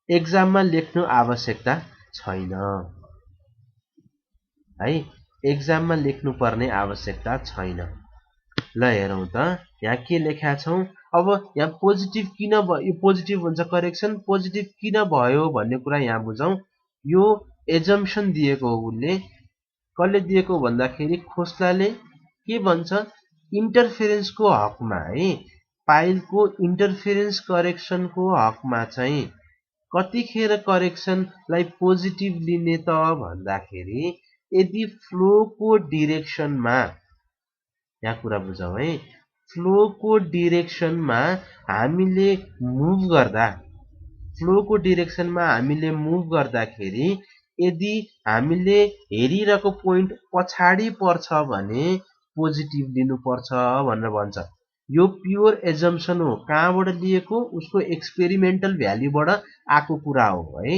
S2: एक्जाममा लेख्नु आवश्यकता छैन है एक्जाममा लेख्नु पर्ने आवश्यकता छैन ल हेरौं त यहाँ के लेखा छौं अब यहाँ पोजिटिभ किन भयो पोजिटिभ हुन्छ करेक्सन पोजिटिभ किन भयो भन्ने कुरा यहाँ बुझौं यो एजम्पसन दिएको हो उले कसले दिएको भन्दाखेरि खोस्लाले के भन्छ इन्टरफेरेन्सको हकमा है पाइलको इन्टरफेरेन्स करेक्सनको हकमा चाहिँ कतिखेर करेक्सनलाई पोजिटिभ लिने त भन्दाखेरि यदि फ्लोको डिरेक्सनमा यहाँ कुरा बुझौं है फ्लोको डिरेक्सनमा हामीले मुभ गर्दाखेरि यदि हामीले हेरिरहेको पोइन्ट पछाडी पर्छ भने पोजिटिभ लिनु पर्छ भनेर भन्छ यो प्योर एजम्पसन हो कहाँबाट लिएको उसको एक्सपेरिमेन्टल भ्यालुबाट आको कुरा हो है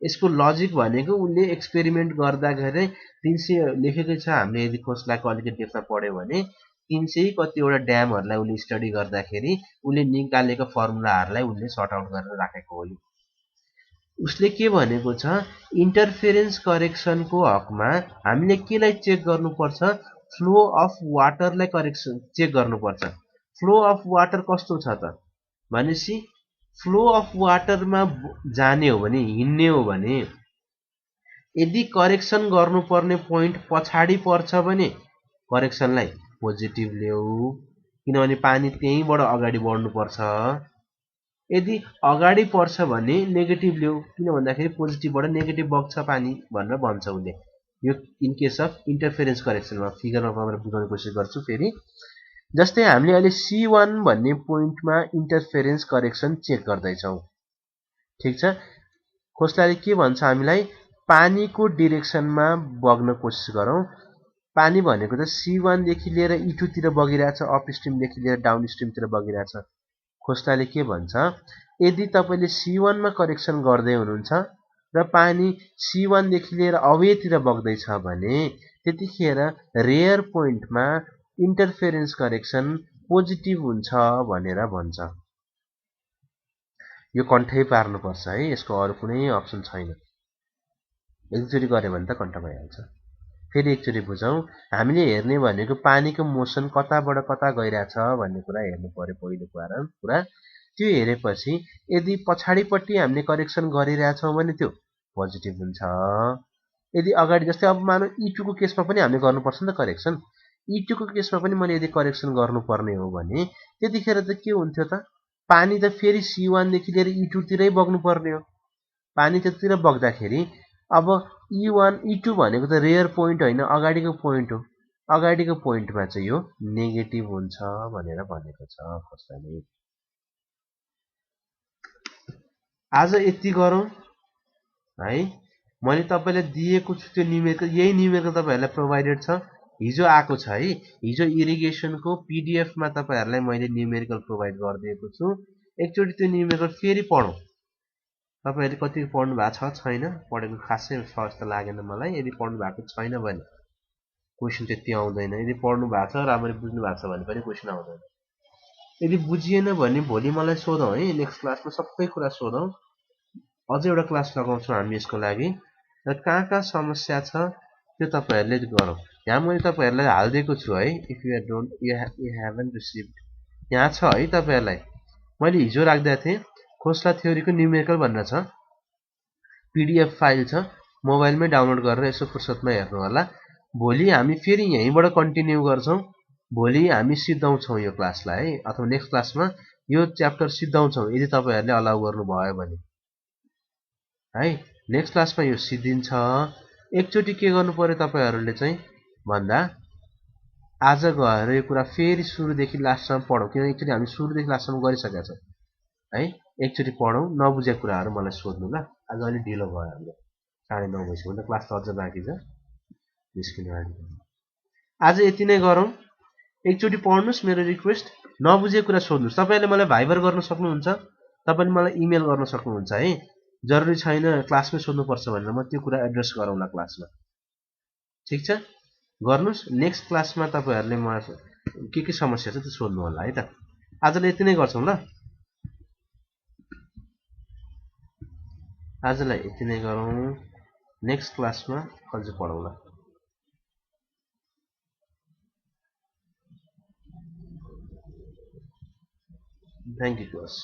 S2: यसको लजिक भनेको उले एक्सपेरिमेन्ट गर्दाखेरि 300 लेखेकै छ हामीले यदि खोस्लाको अलिकति डेप्थमा पढ्यो भने 300 कतिवटा ड्यामहरुलाई उले स्टडी गर्दाखेरि उले निकालेको फर्मुलाहरुलाई उले सर्ट आउट गरेर राखेको हो उसले के भनेको छ इन्टरफेरेन्स करेक्सनको हकमा हामीले केलाई चेक गर्नुपर्छ फ्लो अफ वाटरलाई करेक्सन चेक गर्नुपर्छ। फ्लो अफ वाटर कस्तो छ त भनेपछि फ्लो अफ वाटरमा जाने हो भने हिँड्ने हो भने यदि करेक्सन गर्नुपर्ने पोइन्ट पछाडि पर्छ भने करेक्सनलाई पोजिटिभ ल्याऊ, किनभने पानी त्यहीँबाट अगाडि बढ्नुपर्छ। यदि अगाडि पर्छ भने नेगेटिभ ल्याऊ, किन भन्दाखेरि पोजिटिभबाट नेगेटिभ बग्छ पानी भनेर भन्छ उसले। यो इन केस अफ इन्टरफेरेन्स करेक्सनमा फिगरमा मैले बुझाउने कोसिस गर्छु फेरि। जस्तै हामीले अहिले C1 भन्ने पोइन्टमा इन्टरफेरेन्स करेक्सन चेक गर्दैछौँ, ठिक छ। खोस्लाले के भन्छ हामीलाई, पानीको डिरेक्सनमा बग्न कोसिस गरौँ। पानी भनेको त C1 देखि लिएर E2 तिर बगिरहेछ, अप स्ट्रिमदेखि लिएर डाउन स्ट्रिमतिर बगिरहेछ। खोस्लाले के भन्छ, यदि तपाईँले C1 मा करेक्सन गर्दै हुनुहुन्छ र पानी C1 देखि लिएर अवेतिर बग्दैछ भने त्यतिखेर रेयर पोइन्टमा इन्टरफेरेन्स करेक्सन पोजिटिभ हुन्छ भनेर भन्छ। यो कन्ठै पार्नुपर्छ है, यसको अरू कुनै अप्सन छैन। एकचोटि गऱ्यो भने त कन्ठ भइहाल्छ। फेरि एकचोटि बुझौँ। हामीले हेर्ने भनेको पानीको मोसन कताबाट कता गइरहेछ भन्ने कुरा हेर्नु पर्यो पहिलो कुरा। त्यो हेरेपछि यदि पछाडिपट्टि हामीले करेक्सन गरिरहेछौँ भने त्यो पोजिटिभ हुन्छ। यदि अगाडि, जस्तै अब मानौ E2 को केसमा पनि हामीले गर्नुपर्छ नि त करेक्सन। E2 को केसमा पनि मैले यदि करेक्सन गर्नुपर्ने हो भने त्यतिखेर त के हुन्थ्यो त, पानी त फेरि C1 देखि लिएर E2 तिरै बग्नुपर्ने हो। पानी त्यतिर बग्दाखेरि अब E2 भनेको त रेयर पोइन्ट होइन, अगाडिको पोइन्ट हो। अगाडिको पोइन्टमा चाहिँ यो नेगेटिभ हुन्छ भनेर भनेको छ खोस्लाले। आज यति गरौँ है। मैले तपाईँलाई दिएको छु त्यो न्युमेरिकल, यही न्युमेरिकल तपाईँहरूलाई प्रोभाइडेड छ, हिजो आएको छ है। हिजो इरिगेसनको पिडिएफमा तपाईँहरूलाई मैले न्युमेरिकल प्रोभाइड गरिदिएको छु। एकचोटि त्यो न्युमेरिकल फेरि पढौँ। तपाईँहरूले कति पढ्नु भएको छ छैन, पढेको खासै छ जस्तो लागेन मलाई। यदि पढ्नु भएको छैन भने क्वेसन त्यति आउँदैन, यदि पढ्नु भएको छ राम्ररी बुझ्नु भएको छ भने पनि क्वेसन आउँदैन। यदि बुझिएन भने भोलि मलाई सोधौँ है, नेक्स्ट क्लासमा सबै कुरा सोधौँ। अझै एउटा क्लास लगाउँछौँ हामी यसको लागि, र कहाँ कहाँ समस्या छ त्यो तपाईँहरूले गरौँ। यहाँ मैले तपाईँहरूलाई हालिदिएको छु है, इफ यु हेभन्ट रिसिभ्ड, यहाँ छ है तपाईँहरूलाई। मैले हिजो राखिदिएको थिएँ, खोस्ला थ्योरीको न्युमेरिकल भनेर छ, पिडिएफ फाइल छ, मोबाइलमै डाउनलोड गरेर यसो फुर्सदमा हेर्नु होला। भोलि हामी फेरि यहीँबाट कन्टिन्यू गर्छौँ। भोलि हामी सिद्धाउँछौँ यो क्लासलाई है, अथवा नेक्स्ट क्लासमा यो च्याप्टर सिद्धाउँछौँ यदि तपाईँहरूले अलाउ गर्नुभयो भने है। नेक्स्ट क्लासमा यो सिद्धिन्छ। एकचोटि के गर्नु पर्यो तपाईँहरूले चाहिँ भन्दा, आज गएर यो कुरा फेरि सुरुदेखि लास्टसम्म पढौँ, किनभने एकचोटि हामी सुरुदेखि लास्टसम्म गरिसकेका छौँ है। एकचोटि पढौँ, नबुझेको कुराहरू मलाई सोध्नु ल। आज अलिक ढिलो भयो हाम्रो, 9:30 भइसक्यो, त क्लास त अझ बाँकी छ, निस्किनु आँट्यो। आज यति नै गरौँ। एकचोटि पढ्नुहोस्, मेरो रिक्वेस्ट, नबुझेको कुरा सोध्नुहोस्। तपाईँहरूले मलाई भाइबर गर्न सक्नुहुन्छ, तपाईँले मलाई इमेल गर्न सक्नुहुन्छ है। जरुरी छैन क्लासमै सोध्नुपर्छ भनेर, म त्यो कुरा एड्रेस गरौँला क्लासमा, ठिक छ। गर्नुहोस्, नेक्स्ट क्लासमा तपाईँहरूले मलाई के समस्या छ त्यो सोध्नु होला है त। आजलाई यति नै गर्छौँ ल, आजलाई यति नै गरौँ। नेक्स्ट क्लासमा अझ पढौँला। Thank you class.